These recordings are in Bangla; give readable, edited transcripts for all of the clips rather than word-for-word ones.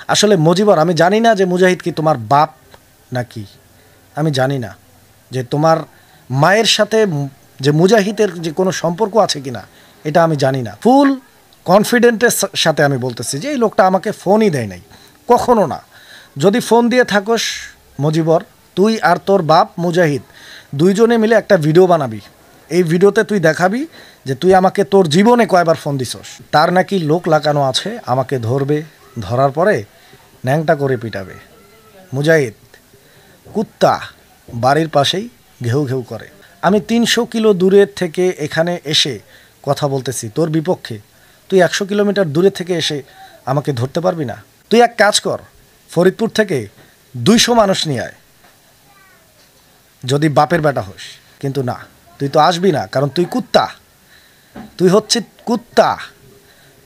আসলে মজিবর, আমি জানি না যে মুজাহিদ কি তোমার বাপ নাকি, আমি জানি না যে তোমার মায়ের সাথে যে মুজাহিদের যে কোনো সম্পর্ক আছে কিনা, এটা আমি জানি না। ফুল কনফিডেন্টের সাথে আমি বলতেছি যে এই লোকটা আমাকে ফোনই দেয় নাই, কখনো না। যদি ফোন দিয়ে থাকোস মজিবর, তুই আর তোর বাপ মুজাহিদ দুইজনে মিলে একটা ভিডিও বানাবি। এই ভিডিওতে তুই দেখাবি যে তুই আমাকে তোর জীবনে কয়বার ফোন দিছস। তার নাকি লোক লাগানো আছে, আমাকে ধরবে, ধরার পরে ন্যাংটা করে পিটাবে। মুজাহিদ কুত্তা বাড়ির পাশেই ঘেউ ঘেউ করে। আমি 300 কিলো দূরের থেকে এখানে এসে কথা বলতেছি তোর বিপক্ষে, তুই 100 কিলোমিটার দূরে থেকে এসে আমাকে ধরতে পারবি না? তুই এক কাজ কর, ফরিদপুর থেকে 200 মানুষ নিয়ে আয় যদি বাপের বেটা হোস। কিন্তু না, তুই তো আসবি না, কারণ তুই কুত্তা, তুই হচ্ছে কুত্তা।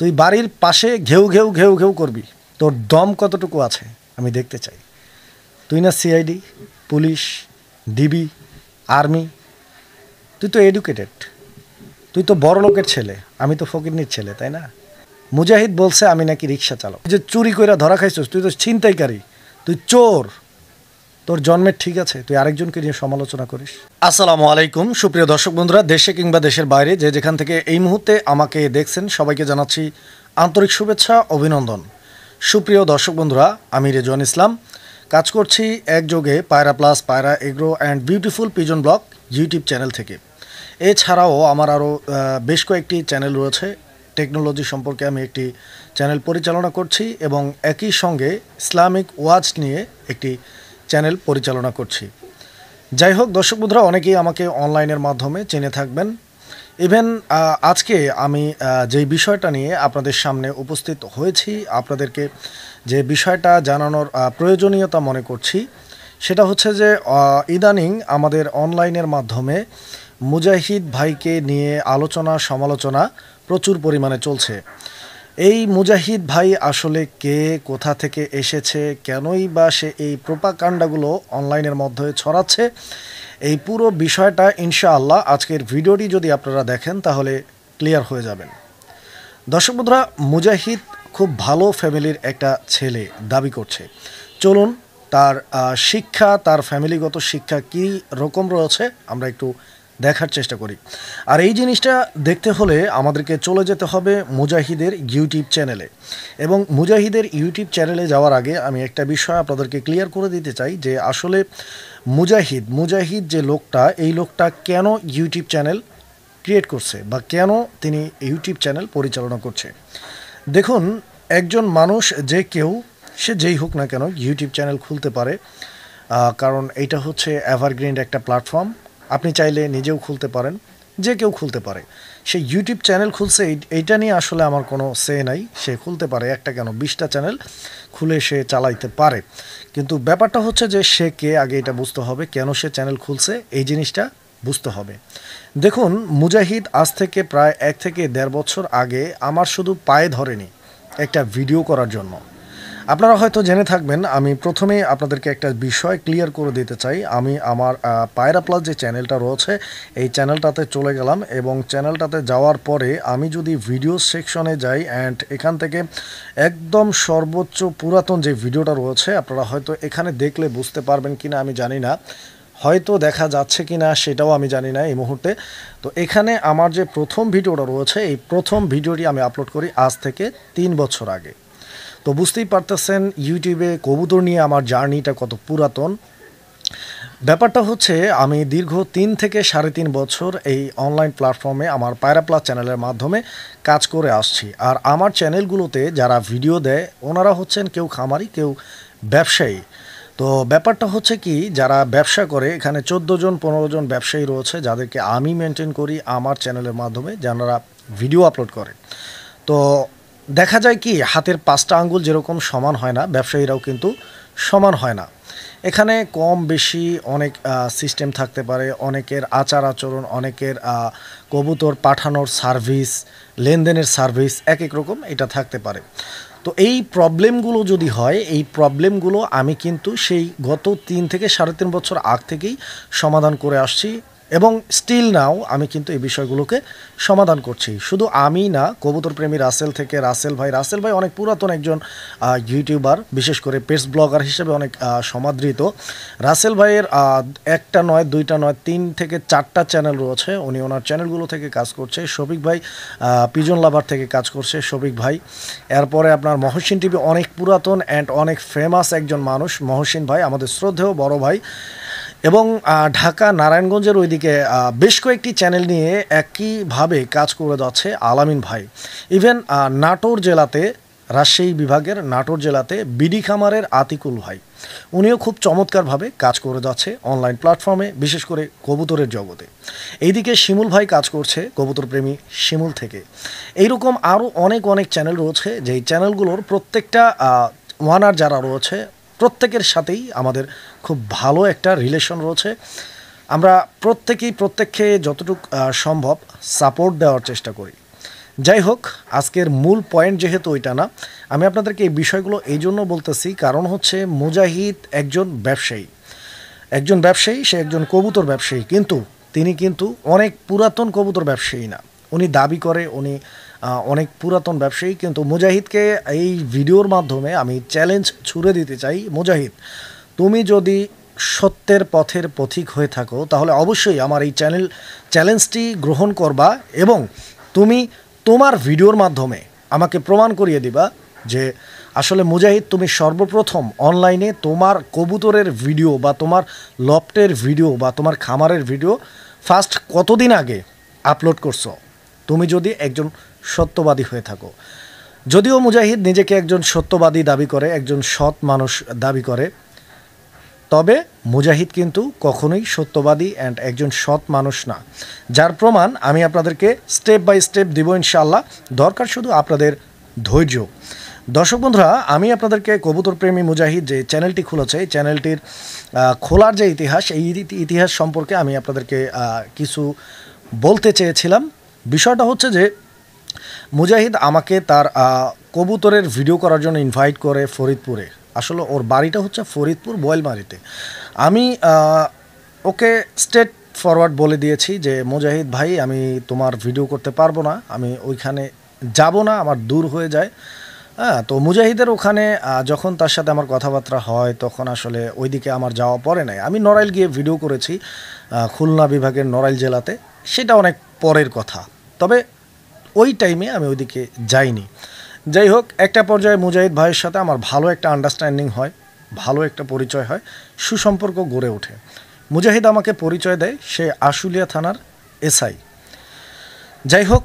তুই বাড়ির পাশে ঘেউ ঘেউ ঘেউ ঘেউ করবি। তোর দম কতটুকু আছে আমি দেখতে চাই। তুই না সিআইডি, পুলিশ, ডিবি, আর্মি, তুই তো এডুকেটেড, তুই তো বড় লোকের ছেলে, আমি তো ফকিরনির ছেলে, তাই না? মুজাহিদ বলছে আমি নাকি রিক্সা চালক, যে চুরি কইরা ধরা খাইছিস, তুই তো ছিনতাইকারী, তুই চোর। তোর জন্মের ঠিক আছে, তুই আরেকজনকে নিয়ে সমালোচনা করিস। আসসালামু আলাইকুম সুপ্রিয় দর্শক বন্ধুরা, দেশে কিংবা দেশের বাইরে যে যেখান থেকে এই মুহূর্তে আমাকে দেখছেন, সবাইকে জানাচ্ছি আন্তরিক শুভেচ্ছা, অভিনন্দন। সুপ্রিয় দর্শক বন্ধুরা, আমি রেজওয়ান ইসলাম, কাজ করছি একযোগে পায়রা প্লাস, পায়রা agro and beautiful pigeon blog YouTube channel থেকে। এছাড়াও আমার আরও বেশ কয়েকটি চ্যানেল রয়েছে। টেকনোলজি সম্পর্কে আমি একটি চ্যানেল পরিচালনা করছি এবং একই সঙ্গে ইসলামিক ওয়াজ নিয়ে একটি চ্যানেল পরিচালনা করছি। যাই হোক দর্শক বন্ধুরা, অনেকেই আমাকে অনলাইনের মাধ্যমে চিনে থাকবেন। ইভেন আজকে আমি যেই বিষয়টা নিয়ে আপনাদের সামনে উপস্থিত হয়েছি, আপনাদেরকে যে বিষয়টা জানানোর প্রয়োজনীয়তা মনে করছি, সেটা হচ্ছে যে ইদানিং আমাদের অনলাইনের মাধ্যমে মুজাহিদ ভাইকে নিয়ে আলোচনা সমালোচনা প্রচুর পরিমাণে চলছে। এই মুজাহিদ ভাই আসলে কে, কোথা থেকে এসেছে, কেনই বা সে এই প্রোপাগান্ডাগুলো অনলাইনের মধ্যে ছড়াচ্ছে, এই পুরো বিষয়টা ইনশাআল্লাহ আজকের ভিডিওটি যদি আপনারা দেখেন তাহলে ক্লিয়ার হয়ে যাবেন। দর্শক বন্ধুরা, মুজাহিদ খুব ভালো ফ্যামিলির একটা ছেলে দাবি করছে। চলুন তার শিক্ষা, তার ফ্যামিলিগত শিক্ষা কী রকম রয়েছে আমরা একটু দেখার চেষ্টা করি। আর এই জিনিসটা দেখতে হলে আমাদেরকে চলে যেতে হবে মুজাহিদের ইউটিউব চ্যানেলে। এবং মুজাহিদের ইউটিউব চ্যানেলে যাওয়ার আগে আমি একটা বিষয় আপনাদেরকে ক্লিয়ার করে দিতে চাই যে আসলে মুজাহিদ যে লোকটা, এই লোকটা কেন ইউটিউব চ্যানেল ক্রিয়েট করছে বা কেন তিনি ইউটিউব চ্যানেল পরিচালনা করছে। দেখুন, একজন মানুষ যে কেউ, সে যেই হোক না কেন, ইউটিউব চ্যানেল খুলতে পারে, কারণ এটা হচ্ছে এভারগ্রিন একটা প্ল্যাটফর্ম। আপনি চাইলে নিজেও খুলতে পারেন, যে কেউ খুলতে পারে। সে ইউটিউব চ্যানেল খুলছে, এইটা নিয়ে আসলে আমার কোনো সে নাই। সে খুলতে পারে, একটা কেন 20টা চ্যানেল খুলে সে চালাইতে পারে। কিন্তু ব্যাপারটা হচ্ছে যে সে কে, আগে এটা বুঝতে হবে, কেন সে চ্যানেল খুলছে এই জিনিসটা বুঝতে হবে। দেখুন, মুজাহিদ আজ থেকে প্রায় 1 থেকে 1.5 বছর আগে আমার শুধু পায়ে ধরেনি একটা ভিডিও করার জন্য। আপনারা হয়তো জেনে থাকবেন, আমি প্রথমেই আপনাদেরকে একটা বিষয় ক্লিয়ার করে দিতে চাই। আমি আমার পায়রা প্লাস যে চ্যানেলটা রয়েছে, এই চ্যানেলটাতে চলে গেলাম এবং চ্যানেলটাতে যাওয়ার পরে আমি যদি ভিডিও সেকশনে যাই অ্যান্ড এখান থেকে একদম সর্বোচ্চ পুরাতন যে ভিডিওটা রয়েছে, আপনারা হয়তো এখানে দেখলে বুঝতে পারবেন কিনা আমি জানি না, হয়তো দেখা যাচ্ছে কি না সেটাও আমি জানি না এই মুহূর্তে। তো এখানে আমার যে প্রথম ভিডিওটা রয়েছে, এই প্রথম ভিডিওটি আমি আপলোড করি আজ থেকে 3 বছর আগে। তো বুঝতেই পারতেছেন ইউটিউবে কবুতর নিয়ে আমার জার্নিটা কত পুরাতন। ব্যাপারটা হচ্ছে আমি দীর্ঘ 3 থেকে 3.5 বছর এই অনলাইন প্ল্যাটফর্মে আমার পায়রা প্লাস চ্যানেলের মাধ্যমে কাজ করে আসছি। আর আমার চ্যানেলগুলোতে যারা ভিডিও দেয় ওনারা হচ্ছেন কেউ খামারি, কেউ ব্যবসায়ী। তো ব্যাপারটা হচ্ছে কি, যারা ব্যবসা করে, এখানে 14 জন 15 জন ব্যবসায়ী রয়েছে যাদেরকে আমি মেনটেন করি আমার চ্যানেলের মাধ্যমে, যারা ভিডিও আপলোড করে। তো দেখা যায় কি, হাতের 5টা আঙ্গুল যেরকম সমান হয় না, ব্যবসায়ীরাও কিন্তু সমান হয় না। এখানে কম বেশি অনেক সিস্টেম থাকতে পারে, অনেকের আচার আচরণ, অনেকের কবুতর পাঠানোর সার্ভিস, লেনদেনের সার্ভিস এক এক রকম এটা থাকতে পারে। তো এই প্রবলেমগুলো যদি হয়, এই প্রবলেমগুলো আমি কিন্তু সেই গত 3 থেকে 3.5 বছর আগ থেকেই সমাধান করে আসছি এবং স্টিল নাও আমি কিন্তু এই বিষয়গুলোকে সমাধান করছি। শুধু আমি না, কবুতর প্রেমী রাসেল থেকে রাসেল ভাই অনেক পুরাতন একজন ইউটিউবার, বিশেষ করে পেটস ব্লগার হিসেবে অনেক সমাদৃত। রাসেল ভাইয়ের একটা নয়, দুইটা নয়, 3 থেকে 4টা চ্যানেল রয়েছে। উনি ওনার চ্যানেলগুলো থেকে কাজ করছে। শফিক ভাই পিজন লাভার থেকে কাজ করছে শফিক ভাই। এরপরে আপনার মহসিন টিভি, অনেক পুরাতন অ্যান্ড অনেক ফেমাস একজন মানুষ মহসিন ভাই, আমাদের শ্রদ্ধেয় বড় ভাই। এবং ঢাকা নারায়ণগঞ্জের ওইদিকে বেশ কয়েকটি চ্যানেল নিয়ে একইভাবে কাজ করে যাচ্ছে আলামিন ভাই। ইভেন নাটোর জেলাতে, রাজশাহী বিভাগের নাটোর জেলাতে বিডি খামারের আতিকুল ভাই, উনিও খুব চমৎকারভাবে কাজ করে যাচ্ছে অনলাইন প্ল্যাটফর্মে, বিশেষ করে কবুতরের জগতে। এইদিকে শিমুল ভাই কাজ করছে কবুতর প্রেমী শিমুল থেকে। এইরকম আরও অনেক চ্যানেল রয়েছে, যেই চ্যানেলগুলোর প্রত্যেকটা ওয়ানার যারা রয়েছে প্রত্যেকের সাথেই আমাদের খুব ভালো একটা রিলেশন রয়েছে। আমরা প্রত্যেককে যতটুকু সম্ভব সাপোর্ট দেওয়ার চেষ্টা করি। যাই হোক, আজকের মূল পয়েন্ট যেহেতু ওইটা না, আমি আপনাদেরকে এই বিষয়গুলো এই জন্য বলতেছি, কারণ হচ্ছে মুজাহিদ একজন ব্যবসায়ী, সে একজন কবুতর ব্যবসায়ী, কিন্তু তিনি কিন্তু অনেক পুরাতন কবুতর ব্যবসায়ী না। উনি দাবি করে উনি অনেক পুরাতন ব্যবসায়ী, কিন্তু মুজাহিদকে এই ভিডিওর মাধ্যমে আমি চ্যালেঞ্জ ছুড়ে দিতে চাই। মুজাহিদ, তুমি যদি সত্যের পথের পথিক হয়ে থাকো তাহলে অবশ্যই আমার এই চ্যালেঞ্জটি গ্রহণ করবা, এবং তুমি তোমার ভিডিওর মাধ্যমে আমাকে প্রমাণ করিয়ে দিবা যে আসলে মুজাহিদ, তুমি সর্বপ্রথম অনলাইনে তোমার কবুতরের ভিডিও বা তোমার লফটের ভিডিও বা তোমার খামারের ভিডিও ফার্স্ট কতদিন আগে আপলোড করছো, তুমি যদি একজন সত্যবাদী হয়ে থাকো। যদিও মুজাহিদ নিজেকে একজন সত্যবাদী দাবি করে, একজন সৎ মানুষ দাবি করে, তবে মুজাহিদ কিন্তু কখনোই সত্যবাদী অ্যান্ড একজন সৎ মানুষ না, যার প্রমাণ আমি আপনাদেরকে স্টেপ বাই স্টেপ দিব ইনশাআল্লাহ। দরকার শুধু আপনাদের ধৈর্য। দর্শক বন্ধুরা, আমি আপনাদেরকে কবুতর প্রেমী মুজাহিদ যে চ্যানেলটি খুলেছে, এই চ্যানেলটির খোলার যে ইতিহাস, এই ইতিহাস সম্পর্কে আমি আপনাদেরকে কিছু বলতে চেয়েছিলাম। বিষয়টা হচ্ছে যে মুজাহিদ আমাকে তার কবুতরের ভিডিও করার জন্য ইনভাইট করে ফরিদপুরে। আসলে ওর বাড়িটা হচ্ছে ফরিদপুর বয়েলমারিতে। আমি ওকে স্ট্রেট ফরওয়ার্ড বলে দিয়েছি যে মুজাহিদ ভাই, আমি তোমার ভিডিও করতে পারবো না, আমি ওইখানে যাব না, আমার দূর হয়ে যায়। হ্যাঁ, তো মুজাহিদের ওখানে যখন তার সাথে আমার কথাবার্তা হয় তখন আসলে ওইদিকে আমার যাওয়া পড়ে নাই। আমি নড়াইল গিয়ে ভিডিও করেছি, খুলনা বিভাগের নড়াইল জেলাতে, সেটা অনেক পরের কথা। তবে ওই টাইমে আমি ওইদিকে যাইনি। যাই হোক, একটা পর্যায়ে মুজাহিদ ভাইয়ের সাথে আমার ভালো একটা আন্ডারস্ট্যান্ডিং হয়, ভালো একটা পরিচয় হয়, সুসম্পর্ক গড়ে ওঠে। মুজাহিদ আমাকে পরিচয় দেয় সে আশুলিয়া থানার এসআই। যাই হোক,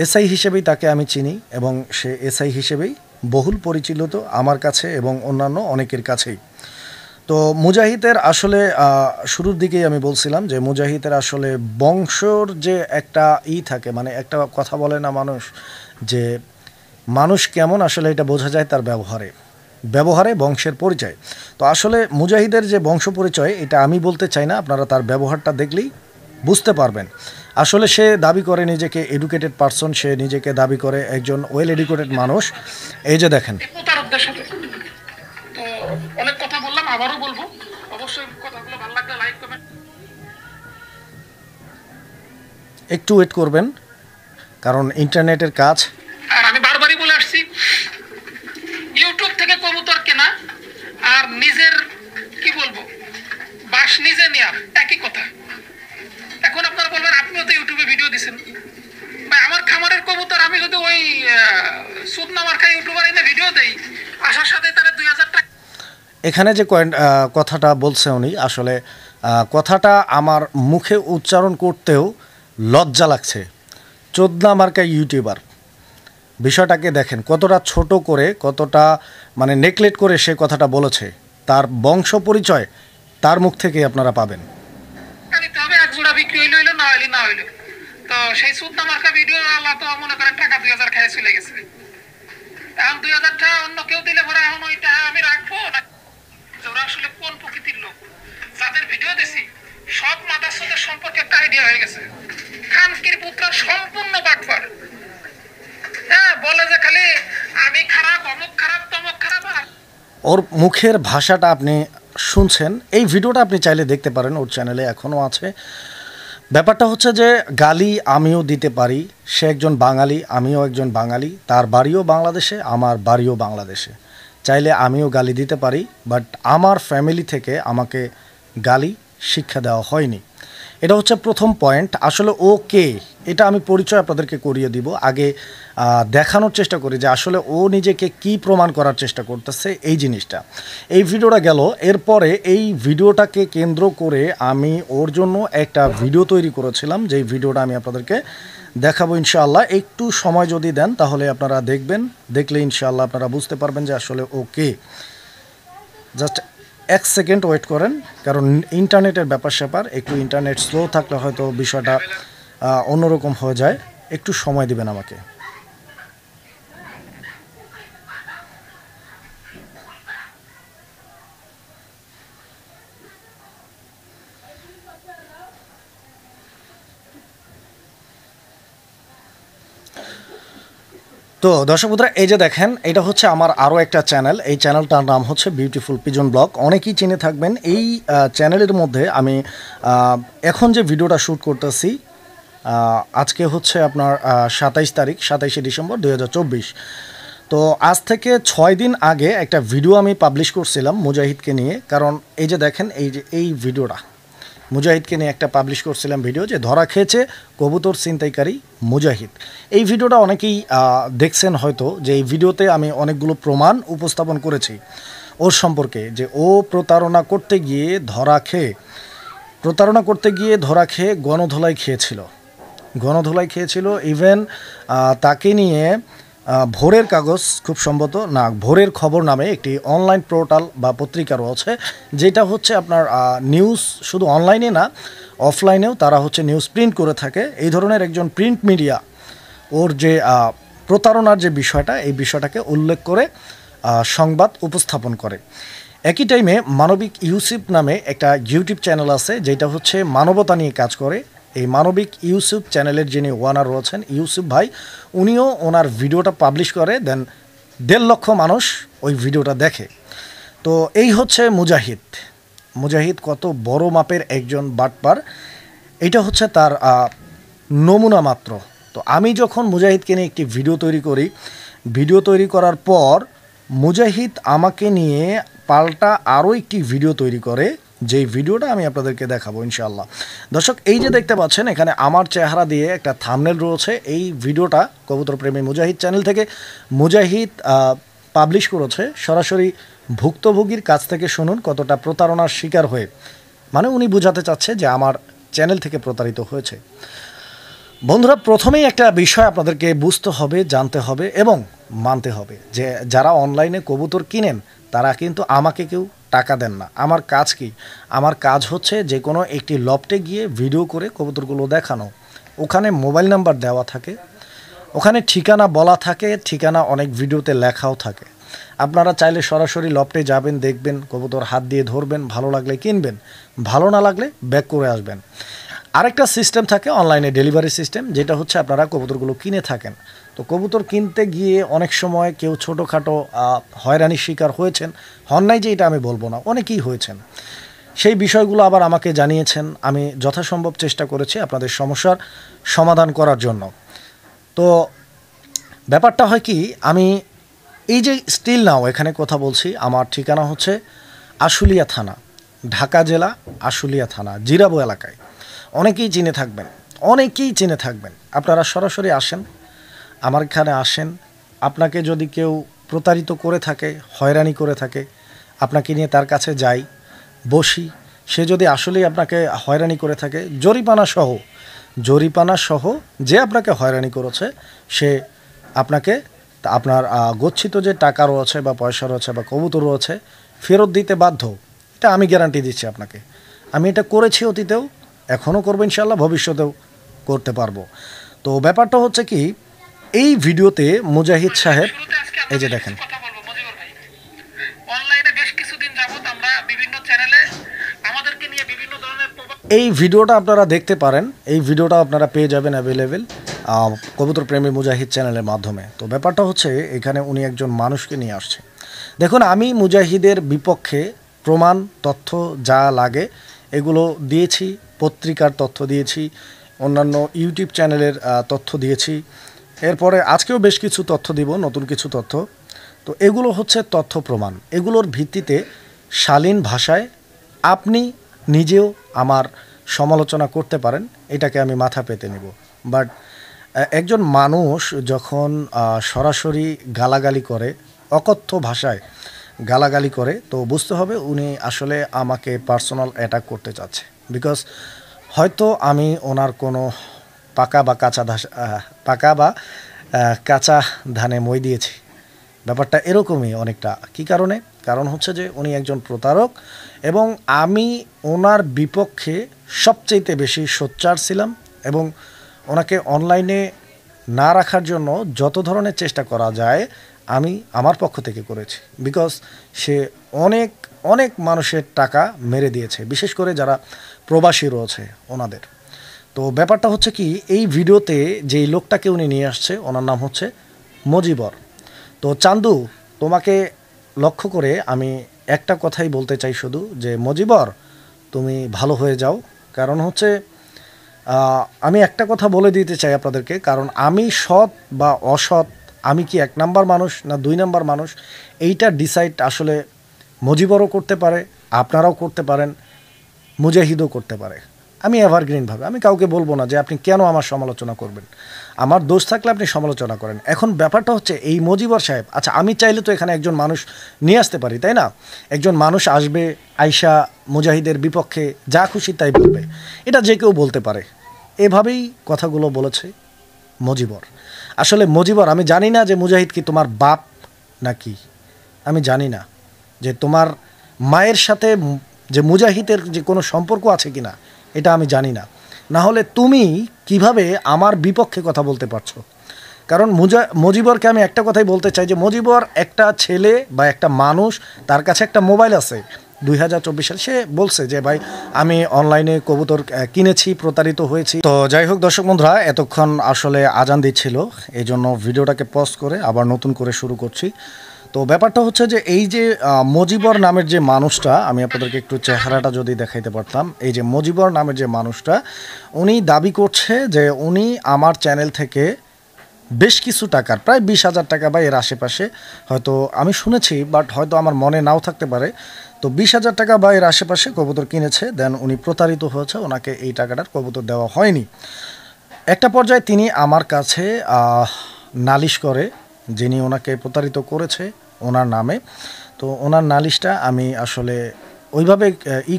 এসআই হিসেবেই তাকে আমি চিনি, এবং সে এসআই হিসেবেই বহুল পরিচিত আমার কাছে এবং অন্যান্য অনেকের কাছেই। তো মুজাহিদের আসলে শুরুর দিকেই আমি বলছিলাম যে মুজাহিদের আসলে বংশর যে একটা থাকে, মানে একটা কথা বলে না মানুষ, যে মানুষ কেমন আসলে এটা বোঝা যায় তার ব্যবহারে বংশের পরিচয়। তো আসলে মুজাহিদের যে বংশ পরিচয়, এটা আমি বলতে চাই না, আপনারা তার ব্যবহারটা দেখলেই বুঝতে পারবেন। আসলে সে দাবি করে নিজেকে এডুকেটেড পারসন, সে নিজেকে দাবি করে একজন ওয়েল এডুকেটেড মানুষ। এই যে দেখেন, তো অনেক কথা বললাম, আবারও বলবো, অবশ্যই কথাগুলো ভালো লাগলে লাইক কমেন্ট। একটু ওয়েট করবেন, কারণ ইন্টারনেটের কাজ। আর আমি বারবারই বলে আসছি, ইউটিউব থেকে কবুতর কেনা আর নিজের কি বলবো বাস নিজে নেওয়া একই কথা। এখন আপনারা বলবেন আপনিও তো ইউটিউবে ভিডিও দিচ্ছেন, ভাই আমার খামারের কবুতর আমি যদি ওই সুদনা মার্কা ইউটিউবার এনে ভিডিও দেই, আসার সাথে তারা 2000 টাকা। এখানে যে কথাটা বলছে উনি, আসলে কথাটা আমার মুখে উচ্চারণ করতেও লজ্জা লাগছে। চোদনা মার্কা ইউটিউবার, বিষয়টাকে দেখেন কতটা ছোট করে, কতটা মানে নেগলেক্ট করে সে কথাটা বলেছে। তার বংশ পরিচয় তার মুখ থেকেই আপনারা পাবেন। এক জোড়া বিক্রি হইলো না হইলো, তো সেই চোদনা মার্কা ভিডিও আল্লাহ তো মনে করেন টাকা 2000 খেয়ে চলে গেছে। এখন 2000 টাকা অন্য কেউ দিলে পরে এখন ওই টাকা আমি রাখবো না? ওরা আসলে কোন প্রকৃতির লোক, যাদের ভিডিও দিছি সব মাদাসদের সম্পর্কে একটা আইডিয়া হয়ে গেছে। খানকির পুত্র সম্পূর্ণ বাটপার। হ্যাঁ, বলে যে খালি আমি খারাপ, অমুক খারাপ, তমুক খারাপ। ওর মুখের ভাষাটা আপনি শুনছেন, এই ভিডিওটা আপনি চাইলে দেখতে পারেন, ওর চ্যানেলে এখনও আছে। ব্যাপারটা হচ্ছে যে গালি আমিও দিতে পারি, সে একজন বাঙালি, আমিও একজন বাঙালি, তার বাড়িও বাংলাদেশে, আমার বাড়িও বাংলাদেশে, চাইলে আমিও গালি দিতে পারি, বাট আমার ফ্যামিলি থেকে আমাকে গালি শিক্ষা দেওয়া হয়নি। এটা হচ্ছে প্রথম পয়েন্ট। আসলে ও কে এটা আমি পরিচয় আপনাদেরকে করিয়ে দিব। আগে দেখানোর চেষ্টা করি যে আসলে ও নিজেকে কি প্রমাণ করার চেষ্টা করতেছে এই জিনিসটা। এই ভিডিওটা গেল, এরপরে এই ভিডিওটাকে কেন্দ্র করে আমি ওর জন্য একটা ভিডিও তৈরি করেছিলাম, যেই ভিডিওটা আমি আপনাদেরকে দেখাবো ইনশাআল্লাহ। একটু সময় যদি দেন তাহলে আপনারা দেখবেন, দেখলে ইনশাআল্লাহ আপনারা বুঝতে পারবেন যে আসলে ও কে। জাস্ট 1 সেকেন্ড ওয়েট করেন, কারণ ইন্টারনেটের ব্যাপার স্যাপার, একটু ইন্টারনেট স্লো থাকলে হয়তো বিষয়টা অন্যরকম হয়ে যায়। একটু সময় দিবেন আমাকে। তো দর্শক বন্ধুরা, এই যে দেখেন, এটা হচ্ছে আমার আরও একটা চ্যানেল। এই চ্যানেলটার নাম হচ্ছে বিউটিফুল পিজন ব্লগ। অনেকেই চিনে থাকবেন। এই চ্যানেলের মধ্যে আমি এখন যে ভিডিওটা শ্যুট করতেছি, আজকে হচ্ছে আপনার 27 তারিখ, 27শে ডিসেম্বর 2024। তো আজ থেকে 6 দিন আগে একটা ভিডিও আমি পাবলিশ করছিলাম মুজাহিদকে নিয়ে। কারণ এই যে দেখেন, এই ভিডিওটা মুজাহিদকে নিয়ে একটা পাবলিশ করছিলাম ভিডিও, যে ধরা খেয়েছে কবুতর ছিনতাইকারী মুজাহিদ। এই ভিডিওটা অনেকেই দেখছেন হয়তো, যে এই ভিডিওতে আমি অনেকগুলো প্রমাণ উপস্থাপন করেছি ওর সম্পর্কে, যে ও প্রতারণা করতে গিয়ে ধরা খেয়ে গণধোলাই খেয়েছিল। ইভেন তাকে নিয়ে ভোরের কাগজ, খুব সম্ভবত না, ভোরের খবর নামে একটি অনলাইন পোর্টাল বা পত্রিকারও আছে, যেটা হচ্ছে আপনার নিউজ শুধু অনলাইনে না, অফলাইনেও তারা হচ্ছে নিউজ প্রিন্ট করে থাকে। এই ধরনের একজন প্রিন্ট মিডিয়া ওর যে প্রতারণার যে বিষয়টা, এই বিষয়টাকে উল্লেখ করে সংবাদ উপস্থাপন করে। একই টাইমে মানবিক ইউসুফ নামে একটা ইউটিউব চ্যানেল আছে, যেটা হচ্ছে মানবতা নিয়ে কাজ করে। এই মানবিক ইউসুফ চ্যানেলের যিনি ওনার রয়েছেন ইউসুফ ভাই, উনিও ওনার ভিডিওটা পাবলিশ করে দেন। 1.5 লক্ষ মানুষ ওই ভিডিওটা দেখে। তো এই হচ্ছে মুজাহিদ কত বড় মাপের একজন বাটপার, এটা হচ্ছে তার নমুনা মাত্র। তো আমি যখন মুজাহিদকে নিয়ে একটি ভিডিও তৈরি করার পর মুজাহিদ আমাকে নিয়ে পাল্টা আরও একটি ভিডিও তৈরি করে, যেই ভিডিওটা আমি আপনাদেরকে দেখাবো ইনশাআল্লাহ। দর্শক, এই যে দেখতে পাচ্ছেন এখানে আমার চেহারা দিয়ে একটা থাম্বনেল রয়েছে। এই ভিডিওটা কবুতর প্রেমী মুজাহিদ চ্যানেল থেকে মুজাহিদ পাবলিশ করেছে। সরাসরি ভুক্তভোগীর কাছ থেকে শুনুন কতটা প্রতারণার শিকার হয়ে, মানে উনি বোঝাতে চাচ্ছে যে আমার চ্যানেল থেকে প্রতারিত হয়েছে। বন্ধুরা, প্রথমেই একটা বিষয় আপনাদেরকে বুঝতে হবে, জানতে হবে এবং মানতে হবে, যে যারা অনলাইনে কবুতর কিনেন তারা কিন্তু আমাকে কেউ টাকা দেন না। আমার কাজ কি? আমার কাজ হচ্ছে যে কোনো একটি লফটে গিয়ে ভিডিও করে কবুতরগুলো দেখানো। ওখানে মোবাইল নাম্বার দেওয়া থাকে, ওখানে ঠিকানা বলা থাকে, ঠিকানা অনেক ভিডিওতে লেখাও থাকে। আপনারা চাইলে সরাসরি লফটে যাবেন, দেখবেন, কবুতর হাত দিয়ে ধরবেন, ভালো লাগলে কিনবেন, ভালো না লাগলে ব্যাক করে আসবেন। আরেকটা সিস্টেম থাকে অনলাইনে ডেলিভারি সিস্টেম, যেটা হচ্ছে আপনারা কবুতরগুলো কিনে থাকেন। তো কবুতর কিনতে গিয়ে অনেক সময় কেউ ছোটোখাটো হয়রানির শিকার হয়েছেন, হন নাই যে এটা আমি বলবো না, অনেকেই হয়েছেন। সেই বিষয়গুলো আবার আমাকে জানিয়েছেন, আমি যথাসম্ভব চেষ্টা করেছি আপনাদের সমস্যার সমাধান করার জন্য। তো ব্যাপারটা হয় কি, আমি এই যে স্টিল নাও এখানে কথা বলছি, আমার ঠিকানা হচ্ছে আশুলিয়া থানা, ঢাকা জেলা আশুলিয়া থানা, জিরাবো এলাকায়। অনেকেই চিনে থাকবেন। আপনারা সরাসরি আসেন, আমার এখানে আসেন। আপনাকে যদি কেউ প্রতারিত করে থাকে, হয়রানি করে থাকে, আপনাকে নিয়ে তার কাছে যাই, বসি। সে যদি আসলেই আপনাকে হয়রানি করে থাকে, জরিপানা সহ যে আপনাকে হয়রানি করেছে, সে আপনাকে আপনার গচ্ছিত যে টাকা রয়েছে বা পয়সা রয়েছে বা কবুতর রয়েছে ফেরত দিতে বাধ্য। এটা আমি গ্যারান্টি দিচ্ছি আপনাকে। আমি এটা করেছি অতীতেও, এখনও করবো ইনশাআল্লাহ, ভবিষ্যতেও করতে পারবো। তো ব্যাপারটা হচ্ছে কি, এই ভিডিওতে মুজাহিদ সাহেব, এই যে দেখেন, অনলাইনে বেশ কিছুদিন যাবত আমরা বিভিন্ন চ্যানেলে আমাদেরকে নিয়ে বিভিন্ন ধরনের এই ভিডিওটা আপনারা দেখতে পারেন। এই ভিডিওটা আপনারা পেয়ে যাবেন অ্যাভেলেবেল কবুতর প্রেমী মুজাহিদ চ্যানেলের মাধ্যমে। তো ব্যাপারটা হচ্ছে, এখানে উনি একজন মানুষকে নিয়ে আসছে। দেখুন, আমি মুজাহিদের বিপক্ষে প্রমাণ তথ্য যা লাগে এগুলো দিয়েছি, পত্রিকার তথ্য দিয়েছি, অন্যান্য ইউটিউব চ্যানেলের তথ্য দিয়েছি। এরপরে আজকেও বেশ কিছু তথ্য দিব, নতুন কিছু তথ্য। তো এগুলো হচ্ছে তথ্য প্রমাণ। এগুলোর ভিত্তিতে শালীন ভাষায় আপনি নিজেও আমার সমালোচনা করতে পারেন, এটাকে আমি মাথা পেতে নেব। বাট একজন মানুষ যখন সরাসরি গালাগালি করে, অকথ্য ভাষায় গালাগালি করে, তো বুঝতে হবে উনি আসলে আমাকে পার্সোনাল অ্যাটাক করতে চাচ্ছে। বিকজ হয়তো আমি ওনার কোনো পাকা বা কাঁচা ধানে মই দিয়েছি। ব্যাপারটা এরকমই অনেকটা। কী কারণে? কারণ হচ্ছে যে উনি একজন প্রতারক এবং আমি ওনার বিপক্ষে সবচেয়ে বেশি সোচ্চার ছিলাম এবং ওনাকে অনলাইনে না রাখার জন্য যত ধরনের চেষ্টা করা যায় আমি আমার পক্ষ থেকে করেছি। বিকজ সে অনেক অনেক মানুষের টাকা মেরে দিয়েছে, বিশেষ করে যারা প্রবাসী রয়েছে ওনাদের। তো ব্যাপারটা হচ্ছে কি, এই ভিডিওতে যেই লোকটাকে উনি নিয়ে আসছে ওনার নাম হচ্ছে মজিবর। তো চান্দু, তোমাকে লক্ষ্য করে আমি একটা কথাই বলতে চাই শুধু, যে মজিবর তুমি ভালো হয়ে যাও। কারণ হচ্ছে আমি একটা কথা বলে দিতে চাই আপনাদেরকে, কারণ আমি সৎ বা অসৎ, আমি কি 1 নাম্বার মানুষ না 2 নাম্বার মানুষ, এইটা ডিসাইড আসলে মজিবরও করতে পারে, আপনারাও করতে পারেন, মুজাহিদও করতে পারে। আমি এভারগ্রিনভাবে আমি কাউকে বলবো না যে আপনি কেন আমার সমালোচনা করবেন। আমার দোষ থাকলে আপনি সমালোচনা করেন। এখন ব্যাপারটা হচ্ছে এই মজিবর সাহেব, আচ্ছা আমি চাইলে তো এখানে একজন মানুষ নিয়ে আসতে পারি, তাই না? একজন মানুষ আসবে, আয়শা মুজাহিদের বিপক্ষে যা খুশি তাই বলবে, এটা যে কেউ বলতে পারে। এভাবেই কথাগুলো বলেছে মজিবর। আসলে মজিবর, আমি জানি না যে মুজাহিদ কি তোমার বাপ নাকি, আমি জানি না যে তোমার মায়ের সাথে যে মুজাহিদের যে কোনো সম্পর্ক আছে কিনা, এটা আমি জানি না। না হলে তুমি কিভাবে আমার বিপক্ষে কথা বলতে পারছো? কারণ মজিবরকে আমি একটা কথাই বলতে চাই যে মজিবর একটা ছেলে বা একটা মানুষ, তার কাছে একটা মোবাইল আছে 2024 সালে। সে বলছে যে ভাই আমি অনলাইনে কবুতর কিনেছি, প্রতারিত হয়েছি। তো যাই হোক দর্শক বন্ধুরা, এতক্ষণ আসলে আজান দিচ্ছিল, এই জন্য ভিডিওটাকে পজ করে আবার নতুন করে শুরু করছি। তো ব্যাপারটা হচ্ছে যে এই যে মজিবর নামের যে মানুষটা, আমি আপনাদেরকে একটু চেহারাটা যদি দেখাইতে পারতাম। এই যে মজিবর নামের যে মানুষটা, উনি দাবি করছে যে উনি আমার চ্যানেল থেকে বেশ কিছু টাকার, প্রায় 20,000 টাকা বা এর আশেপাশে, হয়তো আমি শুনেছি বাট হয়তো আমার মনে নাও থাকতে পারে। তো 20,000 টাকা বা এর আশেপাশে কবুতর কিনেছে, দেন উনি প্রতারিত হয়েছে, ওনাকে এই টাকাটার কবুতর দেওয়া হয়নি। একটা পর্যায়ে তিনি আমার কাছে নালিশ করে, যিনি ওনাকে প্রতারিত করেছে ওনার নামে। তো ওনার নালিশটা আমি আসলে ওইভাবে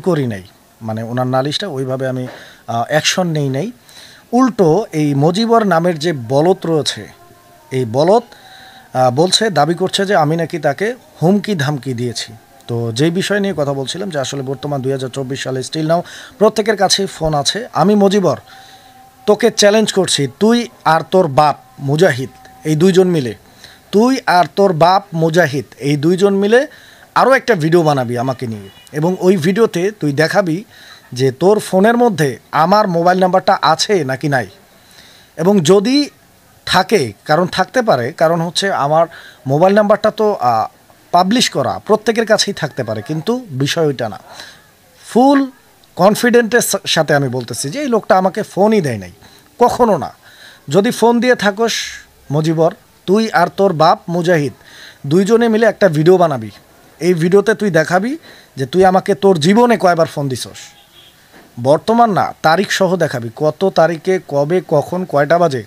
করি নাই, মানে ওনার নালিশটা ওইভাবে আমি অ্যাকশন নেই নাই। উল্টো এই মজিবর নামের যে বলদ রয়েছে, এই বলদ বলছে, দাবি করছে যে আমি নাকি তাকে হুমকি ধামকি দিয়েছি। তো যেই বিষয় নিয়ে কথা বলছিলাম যে আসলে বর্তমান 2024 সালে স্টিল নাও প্রত্যেকের কাছেই ফোন আছে। আমি মজিবর তোকে চ্যালেঞ্জ করছি, তুই আর তোর বাপ মুজাহিদ এই দুইজন মিলে, তুই আর তোর বাপ মুজাহিদ এই দুইজন মিলে আরও একটা ভিডিও বানাবি আমাকে নিয়ে, এবং ওই ভিডিওতে তুই দেখাবি যে তোর ফোনের মধ্যে আমার মোবাইল নাম্বারটা আছে নাকি নাই। এবং যদি থাকে, কারণ থাকতে পারে, কারণ হচ্ছে আমার মোবাইল নাম্বারটা তো পাবলিশ করা, প্রত্যেকের কাছেই থাকতে পারে, কিন্তু বিষয় ওইটা না। ফুল কনফিডেন্টের সাথে আমি বলতেছি যে এই লোকটা আমাকে ফোনই দেয় নাই, কখনো না। যদি ফোন দিয়ে থাকোস মজিবর, তুই আর তোর বাপ মুজাহিদ দুইজনে মিলে একটা ভিডিও বানাবি। এই ভিডিওতে তুই দেখাবি যে তুই আমাকে তোর জীবনে কয়বার ফোন দিছস, বর্তমান না তারিখ সহ দেখাবি, কত তারিখে কবে কখন কয়টা বাজে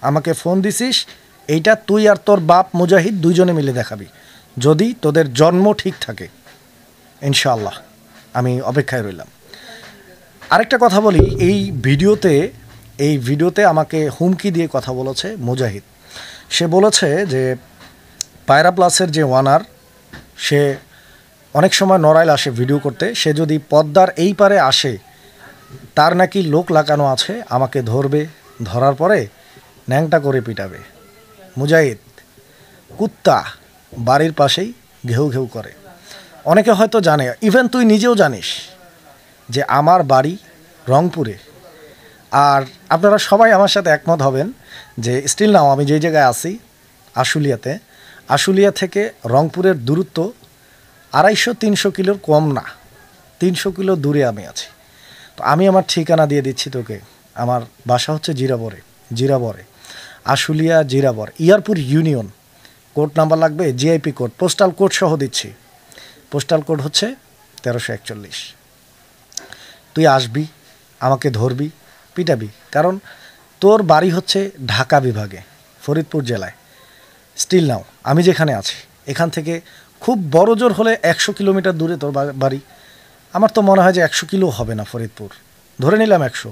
আমাকে ফোন দিছিস। এইটা তুই আর তোর বাপ মুজাহিদ দুইজনে মিলে দেখাবি, যদি তোদের জন্ম ঠিক থাকে। ইনশাআল্লাহ আমি অপেক্ষায় রইলাম। আরেকটা কথা বলি, এই ভিডিওতে আমাকে হুমকি দিয়ে কথা বলেছে মুজাহিদ। সে বলেছে যে পায়রা প্লাসের যে ওয়ানার, সে অনেক সময় নড়াইল আসে ভিডিও করতে, সে যদি পদ্মার এই পারে আসে, তার নাকি লোক লাগানো আছে, আমাকে ধরবে, ধরার পরে ন্যাংটা করে পিটাবে। মুজাহিদ কুত্তা, বাড়ির পাশেই ঘেউ ঘেউ করে। অনেকে হয়তো জানে, ইভেন তুই নিজেও জানিস যে আমার বাড়ি রংপুরে। আর আপনারা সবাই আমার সাথে একমত হবেন যে স্টিল নাও আমি যেই জায়গায় আছি আশুলিয়া থেকে রংপুরের দূরত্ব 250-300 কিলোর কম না, 300 কিলো দূরে আমি আছি। তো আমি আমার ঠিকানা দিয়ে দিচ্ছি তোকে। আমার বাসা হচ্ছে জিরাবরে, Ashulia জিরাবর, Yarpur union. Code number লাগবে, জিআইপি কোড, পোস্টাল কোড সহ দিচ্ছি। পোস্টাল কোড হচ্ছে 1341। তুই আসবি, আমাকে ধরবি, পিটাবি, কারণ তোর বাড়ি হচ্ছে ঢাকা বিভাগে, ফরিদপুর জেলায়। স্টিল নাও আমি যেখানে আছি এখান থেকে খুব বড় জোর হলে 100 কিলোমিটার দূরে তোর বাড়ি। আমার তো মনে হয় যে 100 কিলো হবে না, ফরিদপুর ধরে নিলাম 100।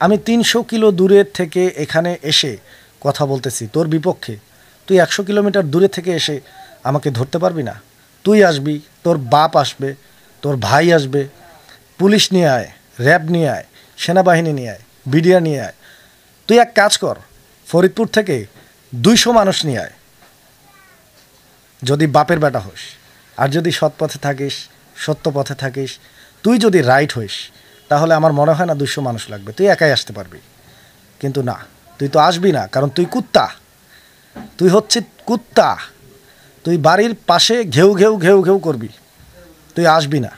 আমি 300 কিলো দূরের থেকে এখানে এসে কথা বলতেছি তোর বিপক্ষে। তুই 100 কিলোমিটার দূরে থেকে এসে আমাকে ধরতে পারবি না? তুই আসবি, তোর বাপ আসবে, তোর ভাই আসবে, পুলিশ নিয়ে আয়, র্যাব নিয়ে আয়, সেনাবাহিনী নিয়ে আয়, বিডিআর নিয়ে আয়। তুই এক কাজ কর, ফরিদপুর থেকে 200 মানুষ নিয়ে আয়, যদি বাপের বেটা হোস। আর যদি সৎ পথে থাকিস, সত্য পথে থাকিস, তুই যদি রাইট হইস, তাহলে আমার মনে হয় না 200 মানুষ লাগবে, তুই একাই আসতে পারবি। কিন্তু না, তুই তো আসবি না, কারণ তুই কুত্তা। তুই হচ্ছে কুত্তা। তুই বাড়ির পাশে ঘেউ ঘেউ ঘেউ ঘেউ করবি, তুই আসবি না।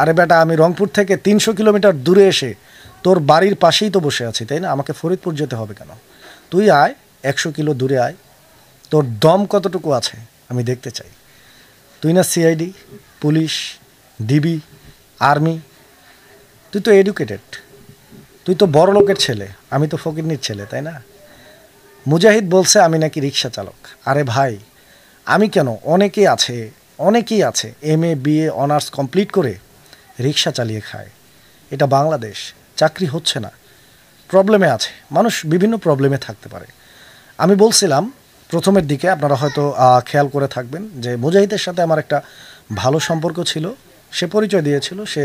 আরে বেটা, আমি রংপুর থেকে 300 কিলোমিটার দূরে এসে তোর বাড়ির পাশেই তো বসে আছি, তাই না? আমাকে ফরিদপুর যেতে হবে কেন? তুই আয়, 100 কিলো দূরে আয়, তোর দম কতটুকু আছে আমি দেখতে চাই। তুই না সিআইডি, পুলিশ, ডিবি, আর্মি, তুই তো এডুকেটেড, তুই তো বড় লোকের ছেলে, আমি তো ফকিরনির ছেলে, তাই না? মুজাহিদ বলছে আমি নাকি রিক্সা চালক। আরে ভাই, আমি কেন, অনেকেই আছে MA BA অনার্স কমপ্লিট করে রিক্সা চালিয়ে খায়। এটা বাংলাদেশ, চাকরি হচ্ছে না, প্রবলেমে আছে মানুষ, বিভিন্ন প্রবলেমে থাকতে পারে। আমি বলছিলাম প্রথমের দিকে, আপনারা হয়তো খেয়াল করে থাকবেন যে মুজাহিদের সাথে আমার একটা ভালো সম্পর্ক ছিল। সে পরিচয় দিয়েছিল সে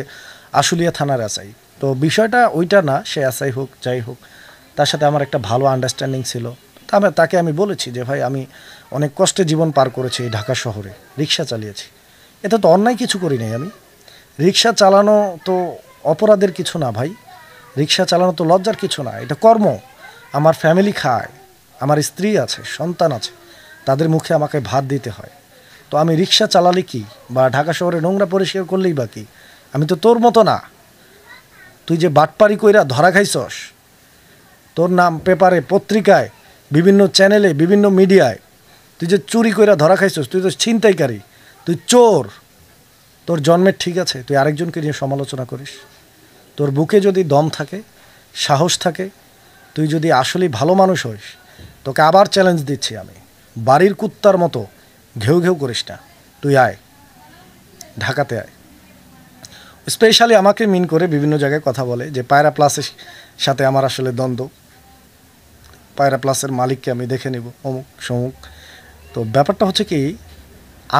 আশুলিয়া থানার এসআই। তো বিষয়টা ওইটা না, সে এসআই হোক যাই হোক, তার সাথে আমার একটা ভালো আন্ডারস্ট্যান্ডিং ছিল। তাকে আমি বলেছি যে ভাই, আমি অনেক কষ্টে জীবন পার করেছি এই ঢাকা শহরে, রিক্সা চালিয়েছি, এতে তো অন্যায় কিছু করি নাই আমি। রিক্সা চালানো তো অপরাধের কিছু না ভাই, রিক্সা চালানো তো লজ্জার কিছু না, এটা কর্ম। আমার ফ্যামিলি খায়, আমার স্ত্রী আছে, সন্তান আছে, তাদের মুখে আমাকে ভাত দিতে হয়। তো আমি রিক্সা চালালে কি, বা ঢাকা শহরে নোংরা পরিষ্কার করলেই বা কি? আমি তো তোর মতো না। তুই যে বাটপারি কইরা ধরা খাইছস, তোর নাম পেপারে, পত্রিকায়, বিভিন্ন চ্যানেলে, বিভিন্ন মিডিয়ায়, তুই যে চুরি কইরা ধরা খাইছস, তুই তো ছিনতাইকারী, তুই চোর। তোর জন্মের ঠিক আছে তুই আরেকজনকে নিয়ে সমালোচনা করিস? তোর বুকে যদি দম থাকে, সাহস থাকে, তুই যদি আসলেই ভালো মানুষ হইস, তোকে আবার চ্যালেঞ্জ দিচ্ছি আমি, বাড়ির কুত্তার মতো ঘেউ ঘেউ করিস না, তুই আয়, ঢাকাতে আয়। স্পেশালি আমাকে মিন করে বিভিন্ন জায়গায় কথা বলে যে পায়রা প্লাসের সাথে আমার আসলে দ্বন্দ্ব, পায়রা প্লাসের মালিককে আমি দেখে নেব, অমুক সমুক। তো ব্যাপারটা হচ্ছে কি,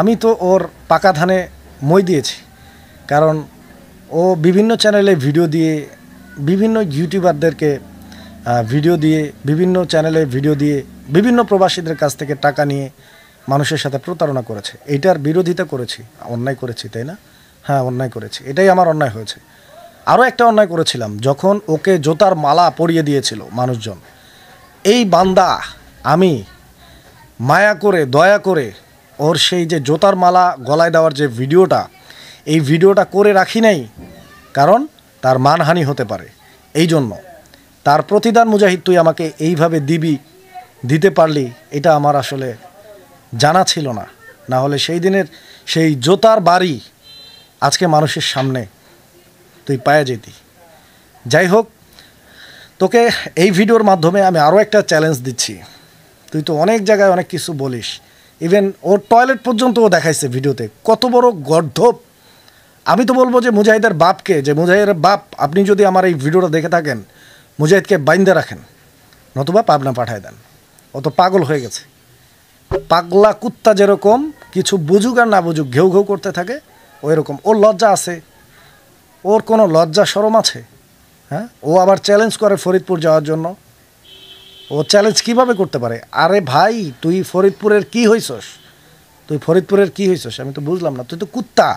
আমি তো ওর পাকা ধানে মই দিয়েছি, কারণ ও বিভিন্ন চ্যানেলে ভিডিও দিয়ে, বিভিন্ন ইউটিউবারদেরকে ভিডিও দিয়ে, বিভিন্ন চ্যানেলে ভিডিও দিয়ে, বিভিন্ন প্রবাসীদের কাছ থেকে টাকা নিয়ে মানুষের সাথে প্রতারণা করেছে। এইটার বিরোধিতা করেছি, অন্যায় করেছি, তাই না? হ্যাঁ, অন্যায় করেছি, এটাই আমার অন্যায় হয়েছে। আরও একটা অন্যায় করেছিলাম, যখন ওকে জোতার মালা পরিয়ে দিয়েছিল মানুষজন। এই বান্দা, আমি মায়া করে, দয়া করে ওর সেই যে জোতার মালা গলায় দেওয়ার যে ভিডিওটা, এই ভিডিওটা করে রাখি নাই, কারণ তার মানহানি হতে পারে। এই জন্য তার প্রতিদান মুজাহিদ তুই আমাকে এইভাবে দিতে পারলি, এটা আমার আসলে জানা ছিল না। না হলে সেই দিনের সেই জোতার বাড়ি আজকে মানুষের সামনে তুই পায়ে যেতি। যাই হোক, তোকে এই ভিডিওর মাধ্যমে আমি আরও একটা চ্যালেঞ্জ দিচ্ছি। তুই তো অনেক জায়গায় অনেক কিছু বলিস, ইভেন ওর টয়লেট পর্যন্ত ও দেখাইছে ভিডিওতে, কত বড় গর্ধব। আমি তো বলবো যে মুজাহিদের বাপকে, যে মুজাহিদের বাপ, আপনি যদি আমার এই ভিডিওটা দেখে থাকেন, মুজাহিদকে বাইন্দা রাখেন, নতুবা পাবনা পাঠায় দেন। ও তো পাগল হয়ে গেছে, পাগলা কুত্তা যেরকম কিছু বুঝুক আর না বুঝুক ঘেউ ঘেউ করতে থাকে, ওই রকম। ওর লজ্জা আছে? ওর কোনো লজ্জা শরম আছে? হ্যাঁ, ও আবার চ্যালেঞ্জ করে ফরিদপুর যাওয়ার জন্য। ও চ্যালেঞ্জ কিভাবে করতে পারে? আরে ভাই, তুই ফরিদপুরের কি হইছস? আমি তো বুঝলাম না। তুই তো কুত্তা,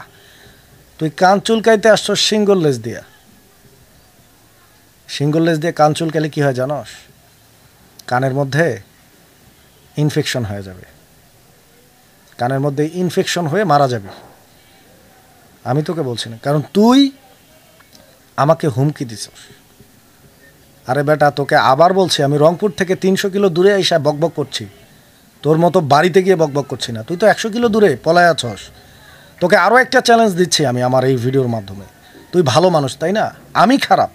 তুই কান চুলকাইতে আসছস সিঙ্গল লেজ দিয়ে। কান চুলকাইলে কি হয় জানস? কানের মধ্যে ইনফেকশন হয়ে যাবে, কানের মধ্যে ইনফেকশন হয়ে মারা যাবে। আমি তোকে বলছি না, কারণ তুই আমাকে হুমকি দিছস। আরে বেটা, তোকে আবার বলছি, আমি রংপুর থেকে 300 কিলো দূরে এসে বকবক করছি, তোর মতো বাড়িতে গিয়ে বকবক করছি না। তুই তো 100 কিলো দূরে পলায় আছস। তোকে আরও একটা চ্যালেঞ্জ দিচ্ছি আমি আমার এই ভিডিওর মাধ্যমে। তুই ভালো মানুষ তাই না, আমি খারাপ,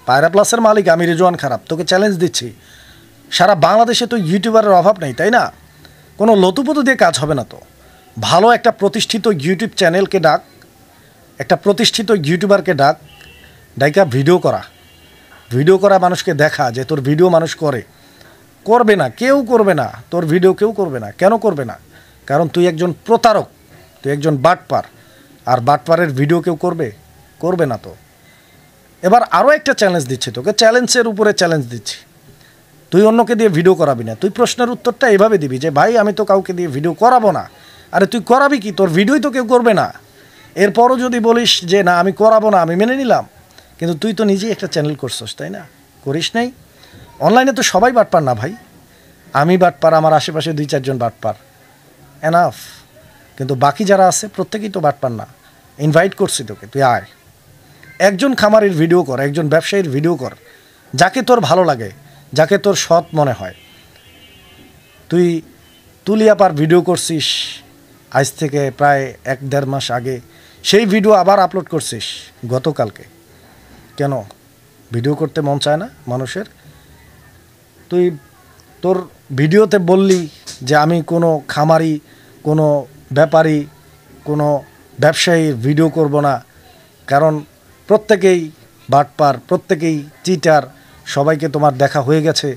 পায়রা প্লাসের মালিক আমি রিজওয়ান খারাপ। তোকে চ্যালেঞ্জ দিচ্ছি, সারা বাংলাদেশে তো ইউটিউবারের অভাব নেই তাই না, কোনো লতুপতু দিয়ে কাজ হবে না। তো ভালো একটা প্রতিষ্ঠিত ইউটিউব চ্যানেলকে ডাক, একটা প্রতিষ্ঠিত ইউটিউবারকে ডাক, ডাইকা ভিডিও করা মানুষকে দেখা যে তোর ভিডিও মানুষ করবে না, কেউ করবে না, তোর ভিডিও কেউ করবে না। কেন করবে না? কারণ তুই একজন প্রতারক, তুই একজন বাটপার, আর বাটপারের ভিডিও কেউ করবে না। তো এবার আরও একটা চ্যালেঞ্জ দিচ্ছি তোকে, চ্যালেঞ্জের উপরে চ্যালেঞ্জ দিচ্ছি। তুই অন্যকে দিয়ে ভিডিও করাবি না। তুই প্রশ্নের উত্তরটা এভাবে দিবি যে ভাই আমি তো কাউকে দিয়ে ভিডিও করাবো না। আরে তুই করাবি কি? তোর ভিডিওই তো কেউ করবে না। এরপরও যদি বলিস যে না আমি করাবো না, আমি মেনে নিলাম, কিন্তু তুই তো নিজেই একটা চ্যানেল করছিস তাই না? করিস নাই। অনলাইনে তো সবাই বাটপার না ভাই, আমি বাটপার, আমার আশেপাশে 2-4 জন বাটপার, এনাফ। কিন্তু বাকি যারা আছে প্রত্যেকেই তো বাটপার না। ইনভাইট করছি তোকে, তুই আয়, একজন খামারির ভিডিও কর, একজন ব্যবসায়ীর ভিডিও কর, যাকে তোর ভালো লাগে, যাকে তোর সৎ মনে হয়। তুই তুলিয়াপার ভিডিও করছিস আজ থেকে প্রায় 1-1.5 মাস আগে, সেই ভিডিও আবার আপলোড করছিস গতকালকে। কেন? ভিডিও করতে মন চায় না মানুষের? তুই তোর ভিডিওতে বললি যে আমি কোনো খামারি, কোনো ব্যাপারী, কোনো ব্যবসায়ীর ভিডিও করব না, কারণ প্রত্যেকেই বাটপার, প্রত্যেকেই চিটার, সবাইকে তোমার দেখা হয়ে গেছে,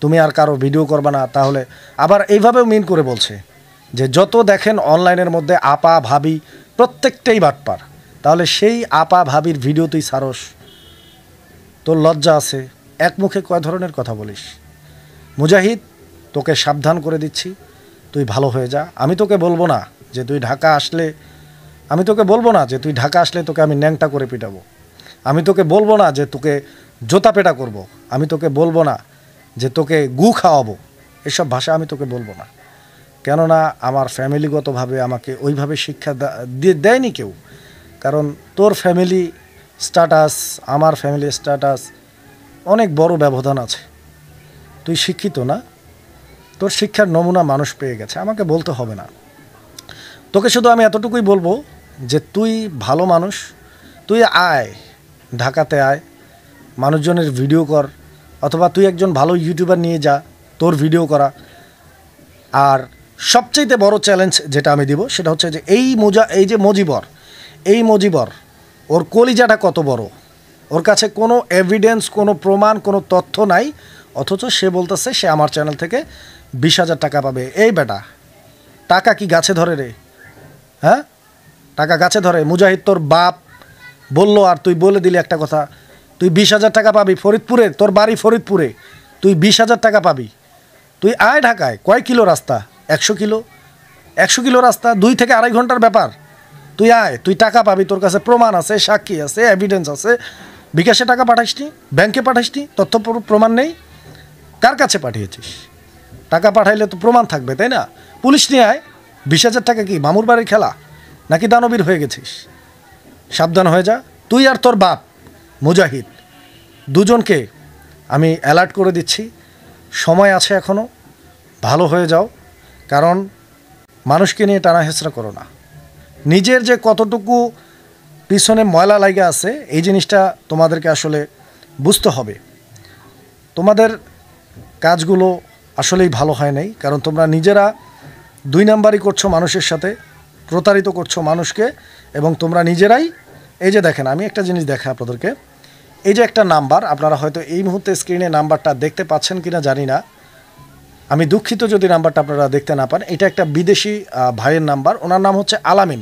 তুমি আর কারো ভিডিও করবে না। তাহলে আবার এইভাবেও মিন করে বলছে যে যত দেখেন অনলাইনের মধ্যে আপা ভাবি প্রত্যেকটাই বাটপার। তাহলে সেই আপা ভাবির ভিডিও তুই ছাড়স, তোর লজ্জা আছে? এক মুখে কয় ধরনের কথা বলিস? মুজাহিদ, তোকে সাবধান করে দিচ্ছি, তুই ভালো হয়ে যা। আমি তোকে বলবো না যে তুই ঢাকা আসলে, তোকে আমি ন্যাংটা করে পিটাবো। আমি তোকে বলবো না যে তোকে জোতা পেটা করব। আমি তোকে বলবো না যে তোকে গু খাওয়াবো। এসব ভাষা আমি তোকে বলবো না, কেননা আমার ফ্যামিলিগতভাবে আমাকে ওইভাবে শিক্ষা দেয়নি কেউ। কারণ তোর ফ্যামিলি স্ট্যাটাস, আমার ফ্যামিলি স্ট্যাটাস অনেক বড় ব্যবধান আছে। তুই শিক্ষিত না, তোর শিক্ষার নমুনা মানুষ পেয়ে গেছে, আমাকে বলতে হবে না। তোকে শুধু আমি এতটুকুই বলবো যে তুই ভালো মানুষ, তুই আয়, ঢাকাতে আয়, মানুষজনের ভিডিও কর, অথবা তুই একজন ভালো ইউটিউবার নিয়ে যা, তোর ভিডিও করা। আর সবচাইতে বড় চ্যালেঞ্জ যেটা আমি দিব সেটা হচ্ছে যে এই যে মজিবর, ওর কলিজাটা কত বড়, ওর কাছে কোনো এভিডেন্স, কোনো প্রমাণ, কোনো তথ্য নাই, অথচ সে বলতেছে সে আমার চ্যানেল থেকে 20,000 টাকা পাবে। এই বেটা, টাকা কি গাছে ধরে রে? হ্যাঁ, টাকা গাছে ধরে? মুজাহিদ তোর বাপ বললো আর তুই বলে দিলি একটা কথা, তুই 20,000 টাকা পাবি ফরিদপুরে, তোর বাড়ি ফরিদপুরে, তুই 20,000 টাকা পাবি। তুই আয় ঢাকায়, কয় কিলো রাস্তা? 100 কিলো রাস্তা, 2 থেকে 2.5 ঘন্টার ব্যাপার। তুই আয়, তুই টাকা পাবি, তোর কাছে প্রমাণ আছে, সাক্ষী আছে, এভিডেন্স আছে। বিকাশে টাকা পাঠাসনি, ব্যাংকে পাঠাসনি, তথ্য প্রমাণ নেই, কার কাছে পাঠিয়েছিস? টাকা পাঠাইলে তো প্রমাণ থাকবে তাই না? পুলিশ নিয়ে আয়। 20,000 টাকা কি মামুর বাড়ির খেলা নাকি দানবীর হয়ে গেছিস? সাবধান হয়ে যা। তুই আর তোর বাপ মুজাহিদ, দুজনকে আমি অ্যালার্ট করে দিচ্ছি, সময় আছে এখনও, ভালো হয়ে যাও। কারণ মানুষকে নিয়ে টানা হেঁচড়া করো না। নিজের যে কতটুকু পিছনে ময়লা লাগা আছে এই জিনিসটা তোমাদেরকে আসলে বুঝতে হবে। তোমাদের কাজগুলো আসলেই ভালো হয় নাই, কারণ তোমরা নিজেরা 2 নাম্বারই করছো মানুষের সাথে, প্রতারিত করছো মানুষকে, এবং তোমরা নিজেরাই। এই যে দেখেন, আমি একটা জিনিস দেখা আপনাদেরকে, এই যে একটা নাম্বার, আপনারা হয়তো এই মুহূর্তে স্ক্রিনে নাম্বারটা দেখতে পাচ্ছেন কিনা জানি না, আমি দুঃখিত যদি নাম্বারটা আপনারা দেখতে না পান। এটা একটা বিদেশি ভাইয়ের নাম্বার, ওনার নাম হচ্ছে আলামিন।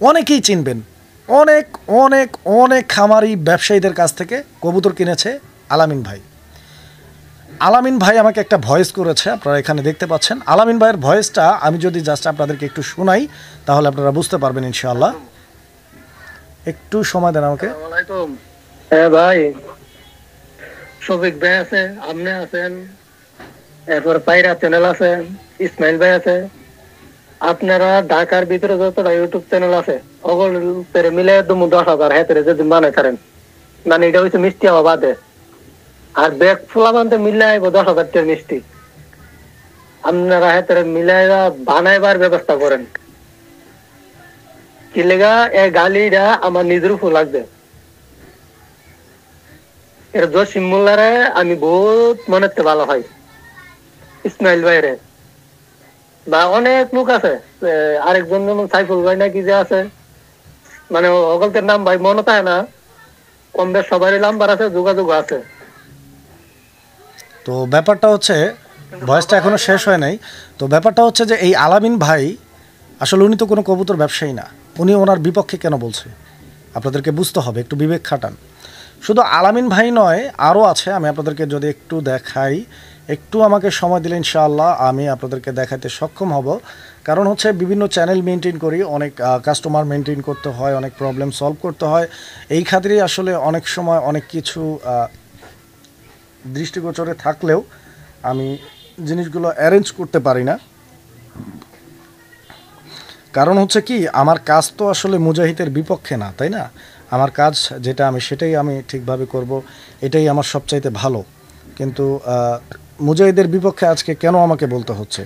অনেকেই চিনবেন, অনেক অনেক অনেক খামারি ব্যবসায়ীদের কাছ থেকে কবুতর কিনেছে আলামিন ভাই। আলামিন ভাই আমাকে একটা ভয়েস করেছে, আপনারা এখানে দেখতে পাচ্ছেন। আলামিন ভাইয়ের ভয়েসটা আমি যদি জাস্ট আপনাদেরকে একটু শোনাই তাহলে আপনারা বুঝতে পারবেন ইনশাআল্লাহ। একটু সময় দেন আমাকে। হ্যাঁ ভাই, শফিক ভাই আছে, আপনি আছেন, এরপর পায়রা চ্যানেল আছে, ইসমাইল ভাই আছে। আপনারা ঢাকার ভিতরে যতটা ইউটিউব চ্যানেল আছে ওগুলো মিলে 10,000 হাতের যদি মানে করেন মানে এটা হচ্ছে মিষ্টি আমার বাদে, আর ব্যাগ ফুলাবানতে মিলে আইব 10,000 টাকার মিষ্টি। আপনারা হাতে মিলাইরা বানাইবার ব্যবস্থা করেন। কি লেগা এই গালিটা আমার নিজের উপর লাগবে। এর জসিম মোল্লারে আমি বহুত মনে হচ্ছে ভালো হয়, ইসমাইল ভাইরে বা অনেক লোক আছে, আরেকজন যেমন সাইফুল ভাই নাকি যে আছে, মানে অগলকের নাম ভাই মনে থাকে না, কম বেশ সবারই নাম্বার আছে, যোগাযোগ আছে। তো ব্যাপারটা হচ্ছে, ভয়েসটা এখনো শেষ হয় নাই। তো ব্যাপারটা হচ্ছে যে এই আলামিন ভাই আসলে উনি তো কোনো কবুতর ব্যবসায়ী না, উনি ওনার বিপক্ষে কেন বলছে আপনাদেরকে বুঝতে হবে, একটু বিবেক খাটান। শুধু আলামিন ভাই নয়, আরও আছে, আমি আপনাদেরকে যদি একটু দেখাই, একটু আমাকে সময় দিলে ইনশাআল্লাহ আমি আপনাদেরকে দেখাতে সক্ষম হব। কারণ হচ্ছে বিভিন্ন চ্যানেল মেনটেন করি, অনেক কাস্টমার মেনটেন করতে হয়, অনেক প্রবলেম সলভ করতে হয়, এই খাতিরেই আসলে অনেক সময় অনেক কিছু দৃষ্টিগোচরে থাকলেও আমি জিনিসগুলো অ্যারেঞ্জ করতে পারি না। কারণ হচ্ছে কি, আমার কাজ তো আসলে মুজাহিদের বিপক্ষে না, তাই না? আমার কাজ যেটা আমি সেটাই আমি ঠিকভাবে করব, এটাই আমার সবচাইতে ভালো। কিন্তু মুজাহিদের বিপক্ষে আজকে কেন আমাকে বলতে হচ্ছে?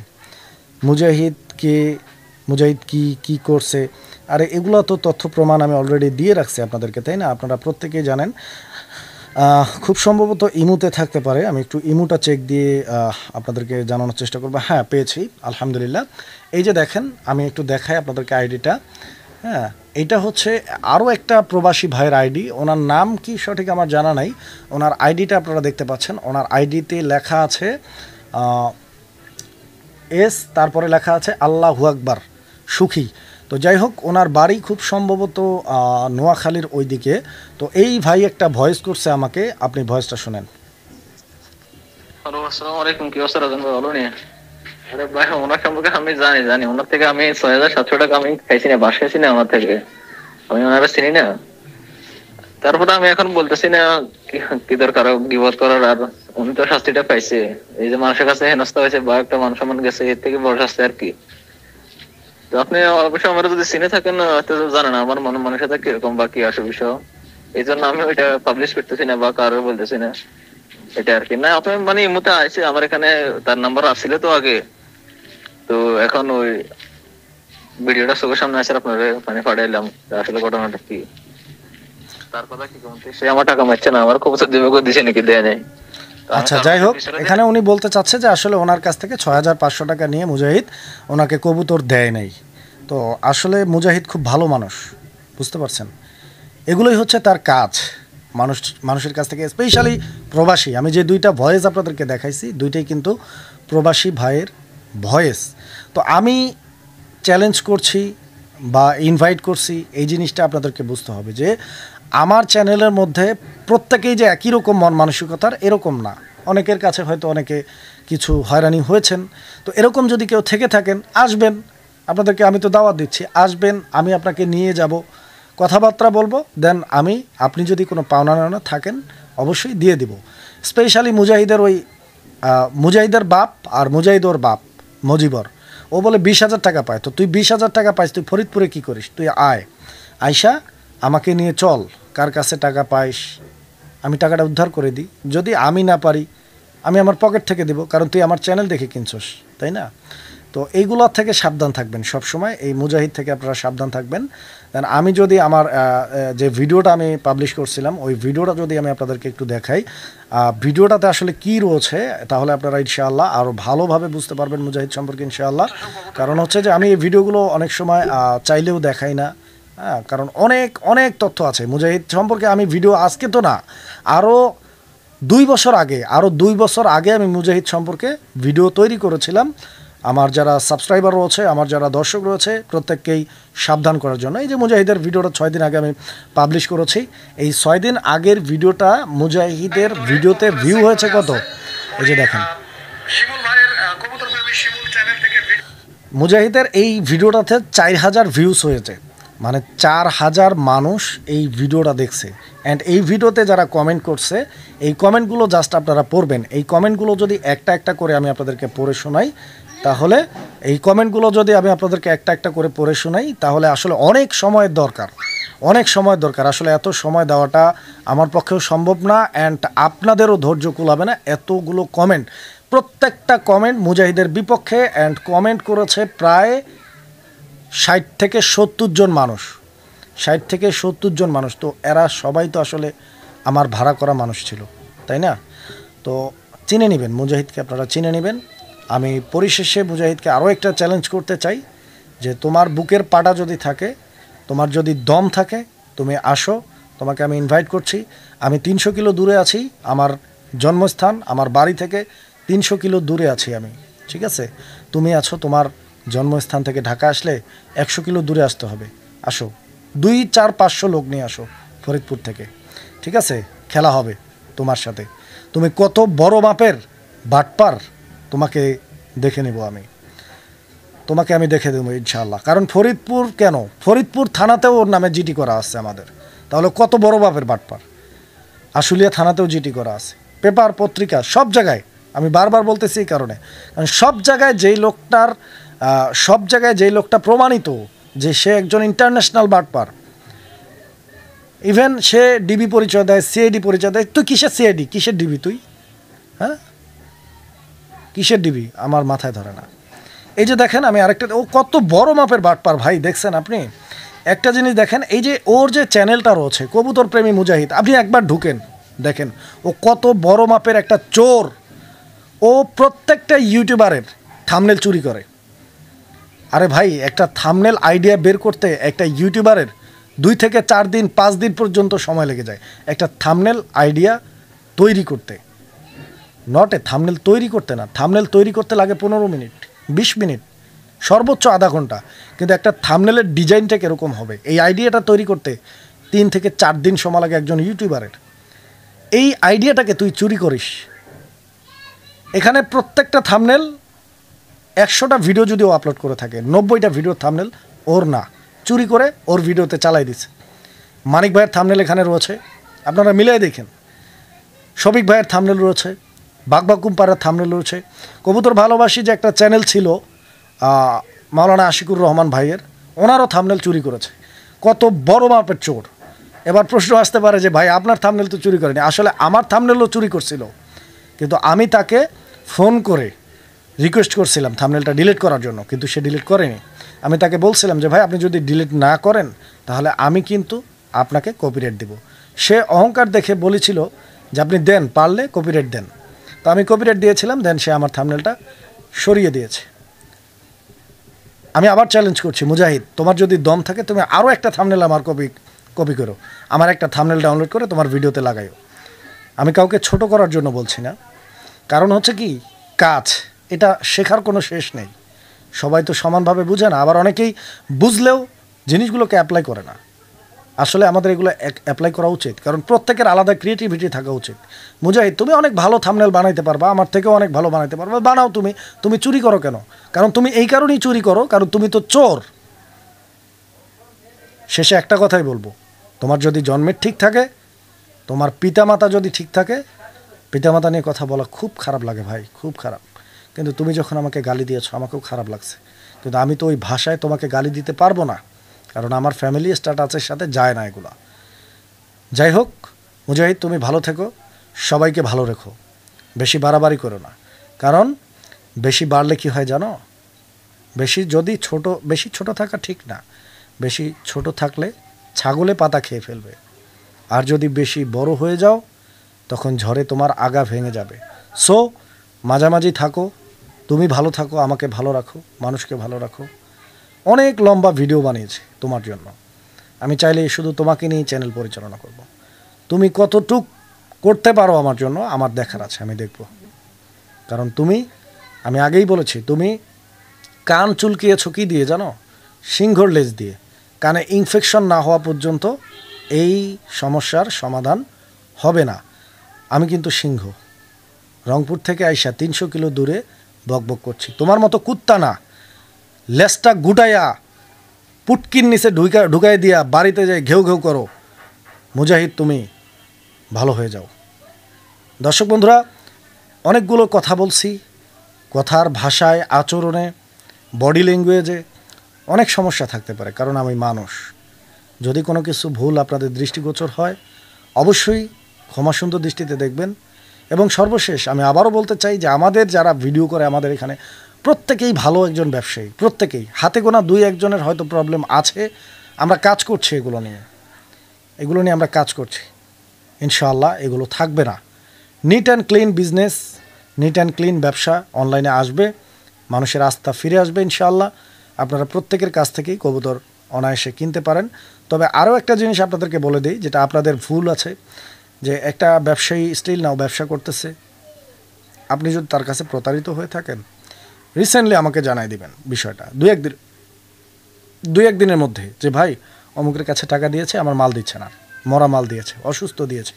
মুজাহিদ কি করছে, আরে এগুলো তো তথ্য প্রমাণ আমি অলরেডি দিয়ে রাখছি আপনাদেরকে, তাই না? আপনারা প্রত্যেকেই জানেন। খুব সম্ভবত ইমুতে থাকতে পারে, আমি একটু ইমুটা চেক দিয়ে আপনাদেরকে জানানোর চেষ্টা করবো। হ্যাঁ, পেয়েছি, আলহামদুলিল্লাহ। এই যে দেখেন, আমি একটু দেখাই আপনাদেরকে আইডিটা। হ্যাঁ, এইটা হচ্ছে আরও একটা প্রবাসী ভাইয়ের আইডি, ওনার নাম কি সঠিক আমার জানা নাই। ওনার আইডিটা আপনারা দেখতে পাচ্ছেন, ওনার আইডিতে লেখা আছে এস, তারপরে লেখা আছে আল্লাহু আকবার সুখী। তো যাই হোক, ওনার বাড়ি খুব সম্ভবত নোয়াখালীর ওই দিকে। তো এই ভাই একটা ভয়েস করছে আমাকে, আপনি ভয়েসটা শুনেন। হ্যালো, আসসালামু আলাইকুম। কি অবস্থা রাজন ভাই, ভালো নেই? আরে ভাই, ওনার সম্পর্কে আমি জানি ওনার থেকে আমি 6,700 টাকা আমি খাইছি না, বাস খাইছি না ওনার থেকে, আমি ওনারা চিনি না। তারপরে আমি এখন বলতেছি না কি দরকার গিবত করার, আর উনি তো শাস্তিটা পাইছে, এই যে মানুষের কাছে হেনস্থা হয়েছে বা একটা মান সম্মান গেছে, এর থেকে বড় শাস্তি আর কি। তো আপনি অবশ্যই আমার যদি চিনে থাকেন হয়তো জানেন আমার মানুষের সাথে কিরকম বা কি আসে বিষয়, এই জন্য আমি ওইটা পাবলিশ করতেছি না বা কারো বলতেছি না, এটা আর কি। না আপনি মানে এই মুহূর্তে আসছে আমার এখানে, তার নাম্বার আসছিল তো আগে, তো এখন ওই ভিডিওটা চোখের সামনে আসে আপনার মানে পাঠাইলাম, আসলে ঘটনাটা কি। তার কথা কি বলতে, সে আমার টাকা মারছে না, আমার কবুতর দিবে দিছে নাকি দেয় নাই। আচ্ছা, যাই হোক, এখানে উনি বলতে চাচ্ছে যে আসলে ওনার কাছ থেকে 6,500 টাকা নিয়ে মুজাহিদ ওনাকে কবুতর দেয় নাই। তো আসলে মুজাহিদ খুব ভালো মানুষ, বুঝতে পারছেন? এগুলোই হচ্ছে তার কাজ, মানুষের কাছ থেকে, স্পেশালি প্রবাসী। আমি যে দুইটা ভয়েস আপনাদেরকে দেখাইছি, দুইটাই কিন্তু প্রবাসী ভাইয়ের ভয়েস। তো আমি চ্যালেঞ্জ করছি বা ইনভাইট করছি, এই জিনিসটা আপনাদেরকে বুঝতে হবে যে আমার চ্যানেলের মধ্যে প্রত্যেকেই যে একই রকম মন মানসিকতার এরকম না, অনেকের কাছে হয়তো অনেকে কিছু হয়রানি হয়েছেন। তো এরকম যদি কেউ থেকে থাকেন, আসবেন, আপনাদেরকে আমি তো দাওয়াত দিচ্ছি, আসবেন, আমি আপনাকে নিয়ে যাব, কথাবার্তা বলবো, দেন আপনি যদি কোনো পাওনা নাওনা থাকেন অবশ্যই দিয়ে দিব। স্পেশালি মুজাহিদের ওই মুজাহিদের বাপ আর মুজাহিদ ওর বাপ মজিবর, ও বলে 20,000 টাকা পায়। তো তুই 20,000 টাকা পাইস, তুই ফরিদপুরে কী করিস? তুই আয়সা আমাকে নিয়ে চল, কার কাছে টাকা পাইস, আমি টাকাটা উদ্ধার করে দিই। যদি আমি না পারি, আমি আমার পকেট থেকে দেবো, কারণ তুই আমার চ্যানেল দেখে কিনছস, তাই না? তো এইগুলোর থেকে সাবধান থাকবেন সবসময়, এই মুজাহিদ থেকে আপনারা সাবধান থাকবেন। দেন আমি যদি আমার যে ভিডিওটা আমি পাবলিশ করছিলাম, ওই ভিডিওটা যদি আমি আপনাদেরকে একটু দেখাই, ভিডিওটাতে আসলে কী রয়েছে, তাহলে আপনারা ইনশাআল্লাহ আরও ভালোভাবে বুঝতে পারবেন মুজাহিদ সম্পর্কে ইনশাআল্লাহ। কারণ হচ্ছে যে আমি এই ভিডিওগুলো অনেক সময় চাইলেও দেখাই না, হ্যাঁ, কারণ অনেক অনেক তথ্য আছে মুজাহিদ সম্পর্কে। আমি ভিডিও আজকে তো না, আরও 2 বছর আগে আমি মুজাহিদ সম্পর্কে ভিডিও তৈরি করেছিলাম। আমার যারা সাবস্ক্রাইবার রয়েছে, আমার যারা দর্শক রয়েছে, প্রত্যেককেই সাবধান করার জন্য। এই যে মুজাহিদের ভিডিওটা 6 দিন আগে আমি পাবলিশ করেছি, এই 6 দিন আগের ভিডিওটা মুজাহিদের ভিডিওতে ভিউ হয়েছে কত, এই যে দেখেন, মুজাহিদের এই ভিডিওটাতে 4,000 ভিউজ হয়েছে, মানে 4,000 মানুষ এই ভিডিওটা দেখছে। অ্যান্ড এই ভিডিওতে যারা কমেন্ট করছে, এই কমেন্টগুলো জাস্ট আপনারা পড়বেন। এই কমেন্টগুলো যদি একটা একটা করে আমি আপনাদেরকে পড়ে শোনাই, তাহলে এই কমেন্টগুলো যদি আমি আপনাদেরকে একটা একটা করে পড়ে শোনাই, তাহলে আসলে অনেক সময়ের দরকার, অনেক সময় দরকার, আসলে এত সময় দেওয়াটা আমার পক্ষেও সম্ভব না, অ্যান্ড আপনাদেরও ধৈর্য কুলাবে না এতগুলো কমেন্ট, প্রত্যেকটা কমেন্ট মুজাহিদের বিপক্ষে, অ্যান্ড কমেন্ট করেছে প্রায় 60 থেকে 70 জন মানুষ, 60 থেকে 70 জন মানুষ। তো এরা সবাই তো আসলে আমার ভাড়া করা মানুষ ছিল, তাই না? তো চিনে নেবেন মুজাহিদকে, আপনারা চিনে নেবেন। আমি পরিশেষে মুজাহিদকে আরও একটা চ্যালেঞ্জ করতে চাই যে তোমার বুকের পাটা যদি থাকে, তোমার যদি দম থাকে, তুমি আসো, তোমাকে আমি ইনভাইট করছি। আমি 300 কিলো দূরে আছি, আমার জন্মস্থান আমার বাড়ি থেকে 300 কিলো দূরে আছি আমি, ঠিক আছে? তুমি আছো, তোমার জন্মস্থান থেকে ঢাকা আসলে 100 কিলো দূরে আসতে হবে, আসো, 2-4-500 লোক নিয়ে আসো ফরিদপুর থেকে, ঠিক আছে? খেলা হবে তোমার সাথে। তুমি কত বড় মাপের বাটপার তোমাকে দেখে নেব আমি, তোমাকে আমি দেখে দেবো ইনশাআল্লাহ। কারণ ফরিদপুর কেন, ফরিদপুর থানাতেও ওর নামে জিডি করা আছে আমাদের, তাহলে কত বড় মাপের বাটপার। আশুলিয়া থানাতেও জিডি করা আছে, পেপার পত্রিকা সব জায়গায়, আমি বারবার বলতেছি এই কারণে, কারণ সব জায়গায় যেই লোকটা প্রমাণিত যে সে একজন ইন্টারন্যাশনাল বাটপার, ইভেন সে ডিবি পরিচয় দেয়, সিআইডি পরিচয় দেয়। তুই কিসের সিআইডি, কিসের ডিবি তুই, হ্যাঁ কিসের ডিবি আমার মাথায় ধরে না। এই যে দেখেন, আমি আরেকটা, ও কত বড় মাপের বাটপার ভাই, দেখছেন আপনি? একটা জিনিস দেখেন, এই যে ওর যে চ্যানেলটা রয়েছে কবুতর প্রেমী মুজাহিদ, আপনি একবার ঢুকেন দেখেন ও কত বড় মাপের একটা চোর। ও প্রত্যেকটা ইউটিউবারের থাম্বনেল চুরি করে। আরে ভাই, একটা থাম্বনেল আইডিয়া বের করতে একটা ইউটিউবারের 2 থেকে 4 দিন 5 দিন পর্যন্ত সময় লেগে যায় একটা থাম্বনেল আইডিয়া তৈরি করতে। নট এ থাম্বনেল তৈরি করতে না, থাম্বনেল তৈরি করতে লাগে 15 মিনিট 20 মিনিট, সর্বোচ্চ আধা ঘন্টা। কিন্তু একটা থাম্বনেলের ডিজাইনটা কীরকম হবে, এই আইডিয়াটা তৈরি করতে 3 থেকে 4 দিন সময় লাগে একজন ইউটিউবারের। এই আইডিয়াটাকে তুই চুরি করিস। এখানে প্রত্যেকটা থাম্বনেল 100টা ভিডিও যদি ও আপলোড করে থাকে, 90টা ভিডিওর থাম্বনেল ওর না, চুরি করে ওর ভিডিওতে চালাই দিছে। মানিক ভাইয়ের থাম্বনেল এখানে রয়েছে, আপনারা মিলাই দেখেন। শফিক ভাইয়ের থাম্বনেল রয়েছে, বাগবাকুম পাড়ার থাম্বনেল রয়েছে। কবুতর ভালোবাসি যে একটা চ্যানেল ছিল মাওলানা আশিকুর রহমান ভাইয়ের, ওনারও থাম্বনেল চুরি করেছে। কত বড় মাপের চোর। এবার প্রশ্ন আসতে পারে যে ভাই আপনার থাম্বনেল তো চুরি করেনি। আসলে আমার থাম্বনেলও চুরি করছিল, কিন্তু আমি তাকে ফোন করে রিকোয়েস্ট করছিলাম থাম্বনেলটা ডিলিট করার জন্য, কিন্তু সে ডিলিট করেনি। আমি তাকে বলছিলাম যে ভাই আপনি যদি ডিলিট না করেন তাহলে আমি কিন্তু আপনাকে কপিরাইট দেব। সে অহংকার দেখে বলেছিল যে আপনি দেন, পারলে কপিরাইট দেন। তো আমি কপিরাইট দিয়েছিলাম, দেন সে আমার থাম্বনেলটা সরিয়ে দিয়েছে। আমি আবার চ্যালেঞ্জ করছি, মুজাহিদ তোমার যদি দম থাকে তুমি আরও একটা থাম্বনেল আমার কপি করো, আমার একটা থাম্বনেল ডাউনলোড করে তোমার ভিডিওতে লাগাইও। আমি কাউকে ছোট করার জন্য বলছি না, কারণ হচ্ছে কি, কাজ এটা শেখার কোনো শেষ নেই। সবাই তো সমানভাবে বুঝে না, আবার অনেকেই বুঝলেও জিনিসগুলোকে অ্যাপ্লাই করে না। আসলে আমাদের এগুলো অ্যাপ্লাই করা উচিত, কারণ প্রত্যেকের আলাদা ক্রিয়েটিভিটি থাকা উচিত। মুজাহিদ তুমি অনেক ভালো থাম্বনেল বানাইতে পারবা, আমার থেকেও অনেক ভালো বানাইতে পারবা, বানাও। তুমি চুরি করো কেন? কারণ তুমি এই কারণেই চুরি করো, কারণ তুমি তো চোর। শেষে একটা কথাই বলবো, তোমার যদি জন্মের ঠিক থাকে, তোমার পিতামাতা যদি ঠিক থাকে, পিতামাতা নিয়ে কথা বলা খুব খারাপ লাগে ভাই, খুব খারাপ। কিন্তু তুমি যখন আমাকে গালি দিয়েছো আমাকেও খারাপ লাগছে, কিন্তু আমি তো ওই ভাষায় তোমাকে গালি দিতে পারবো না, কারণ আমার ফ্যামিলি স্ট্যাটাসের সাথে যায় না এগুলা। যাই হোক মুজাহিদ, তুমি ভালো থেকো, সবাইকে ভালো রেখো, বেশি বাড়াবাড়ি করো না। কারণ বেশি বাড়লে কি হয় জানো, বেশি ছোট থাকা ঠিক না। বেশি ছোট থাকলে ছাগলে পাতা খেয়ে ফেলবে, আর যদি বেশি বড় হয়ে যাও তখন ঝড়ে তোমার আগা ভেঙে যাবে। সো মাঝামাঝি থাকো, তুমি ভালো থাকো, আমাকে ভালো রাখো, মানুষকে ভালো রাখো। অনেক লম্বা ভিডিও বানিয়েছি তোমার জন্য, আমি চাইলে শুধু তোমাকে নিয়ে চ্যানেল পরিচালনা করব। তুমি কতটুক করতে পারো আমার জন্য আমার দেখার আছে, আমি দেখব। কারণ আমি আগেই বলেছি, তুমি কান চুলকিয়েছো কি দিয়ে জানো? সিংহর লেজ দিয়ে। কানে ইনফেকশন না হওয়া পর্যন্ত এই সমস্যার সমাধান হবে না। আমি কিন্তু সিংহ, রংপুর থেকে আইসা 300 কিলো দূরে বকবক করছি, তোমার মতো কুত্তা না। লেজটা গুটাইয়া পুটকির নিচে ঢুকাই দিয়া বাড়িতে যাই ঘেউ ঘেউ করো। মুজাহিদ তুমি ভালো হয়ে যাও। দর্শক বন্ধুরা, অনেকগুলো কথা বলছি, কথার ভাষায়, আচরণে, বডি ল্যাঙ্গুয়েজে অনেক সমস্যা থাকতে পারে, কারণ আমি মানুষ। যদি কোনো কিছু ভুল আপনাদের দৃষ্টিগোচর হয় অবশ্যই ক্ষমাসুন্দর দৃষ্টিতে দেখবেন। এবং সর্বশেষ আমি আবারও বলতে চাই যে আমাদের যারা ভিডিও করে আমাদের এখানে প্রত্যেকেই ভালো একজন ব্যবসায়ী, প্রত্যেকেই। হাতে গোনা 2-1 জনের হয়তো প্রবলেম আছে, আমরা কাজ করছি এগুলো নিয়ে আমরা কাজ করছি। ইনশাআল্লাহ এগুলো থাকবে না। Neat and clean business, neat and clean ব্যবসা অনলাইনে আসবে, মানুষের আস্থা ফিরে আসবে ইনশাআল্লাহ। আপনারা প্রত্যেকের কাছ থেকেই কবুতর অনায়াসে কিনতে পারেন। তবে আরও একটা জিনিস আপনাদেরকে বলে দিই, যেটা আপনাদের ভুল আছে, যে একটা ব্যবসায়ী স্টিল নাও ব্যবসা করতেছে, আপনি যদি তার কাছে প্রতারিত হয়ে থাকেন রিসেন্টলি আমাকে জানাই দিবেন বিষয়টা 2-1 দিনের মধ্যে, যে ভাই অমুকের কাছে টাকা দিয়েছে, আমার মাল দিচ্ছে না, মরা মাল দিয়েছে, অসুস্থ দিয়েছে।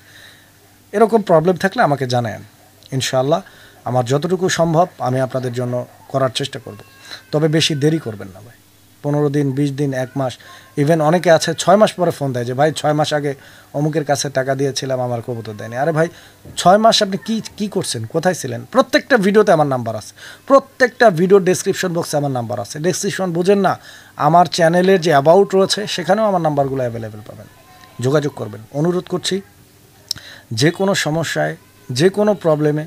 এরকম প্রবলেম থাকলে আমাকে জানান, ইনশাআল্লাহ আমার যতটুকু সম্ভব আমি আপনাদের জন্য করার চেষ্টা করব। তবে বেশি দেরি করবেন না ভাই, 15 দিন, 20 দিন, 1 মাস, ইভেন অনেকে আছে 6 মাস পরে ফোন দেয় যে ভাই 6 মাস আগে অমুকের কাছে টাকা দিয়েছিলাম, আমার কবুতর দেয়নি। আরে ভাই 6 মাস আপনি কি করছেন, কোথায় ছিলেন? প্রত্যেকটা ভিডিওতে আমার নাম্বার আছে, প্রত্যেকটা ভিডিওর ডেসক্রিপশন বক্সে আমার নাম্বার আছে। ডেসক্রিপশন বুঝেন না, আমার চ্যানেলের যে অ্যাবাউট রয়েছে সেখানেও আমার নাম্বারগুলো অ্যাভেলেবেল পাবেন, যোগাযোগ করবেন। অনুরোধ করছি যে কোনো সমস্যায়, যে কোনো প্রবলেমে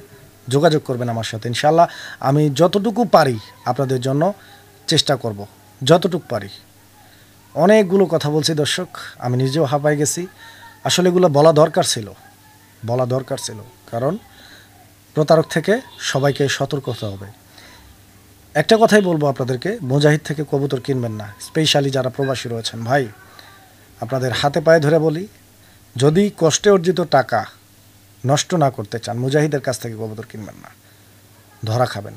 যোগাযোগ করবেন আমার সাথে। ইনশাআল্লাহ আমি যতটুকু পারি আপনাদের জন্য চেষ্টা করব, যতটুকু পারি। অনেকগুলো কথা বলছি দর্শক, আমি নিজেও হাঁপাই গেছি। আসলে এগুলো বলা দরকার ছিল, কারণ প্রতারক থেকে সবাইকে সতর্ক হতে হবে। একটা কথাই বলবো আপনাদেরকে, মুজাহিদ থেকে কবুতর কিনবেন না, স্পেশালি যারা প্রবাসী রয়েছেন। ভাই আপনাদের হাতে পায়ে ধরে বলি, যদি কষ্টে অর্জিত টাকা নষ্ট না করতে চান, মুজাহিদের কাছ থেকে কবুতর কিনবেন না, ধরা খাবেন।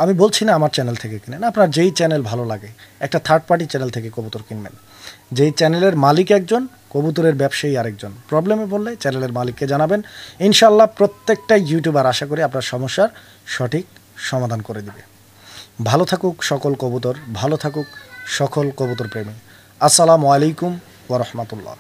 আমি বলছি না আমার চ্যানেল থেকে কিনেন, আপনার যেই চ্যানেল ভালো লাগে একটা থার্ড পার্টি চ্যানেল থেকে কবুতর কিনবেন। যেই চ্যানেলের মালিক একজন, কবুতরের ব্যবসায়ী আরেকজন, প্রবলেমে বললে চ্যানেলের মালিককে জানাবেন। ইনশাআল্লাহ প্রত্যেকটা ইউটিউবার আশা করি আপনার সমস্যার সঠিক সমাধান করে দিবে। ভালো থাকুক সকল কবুতর, ভালো থাকুক সকল কবুতর প্রেমী। আসসালামু আলাইকুম ওয়া রাহমাতুল্লাহ।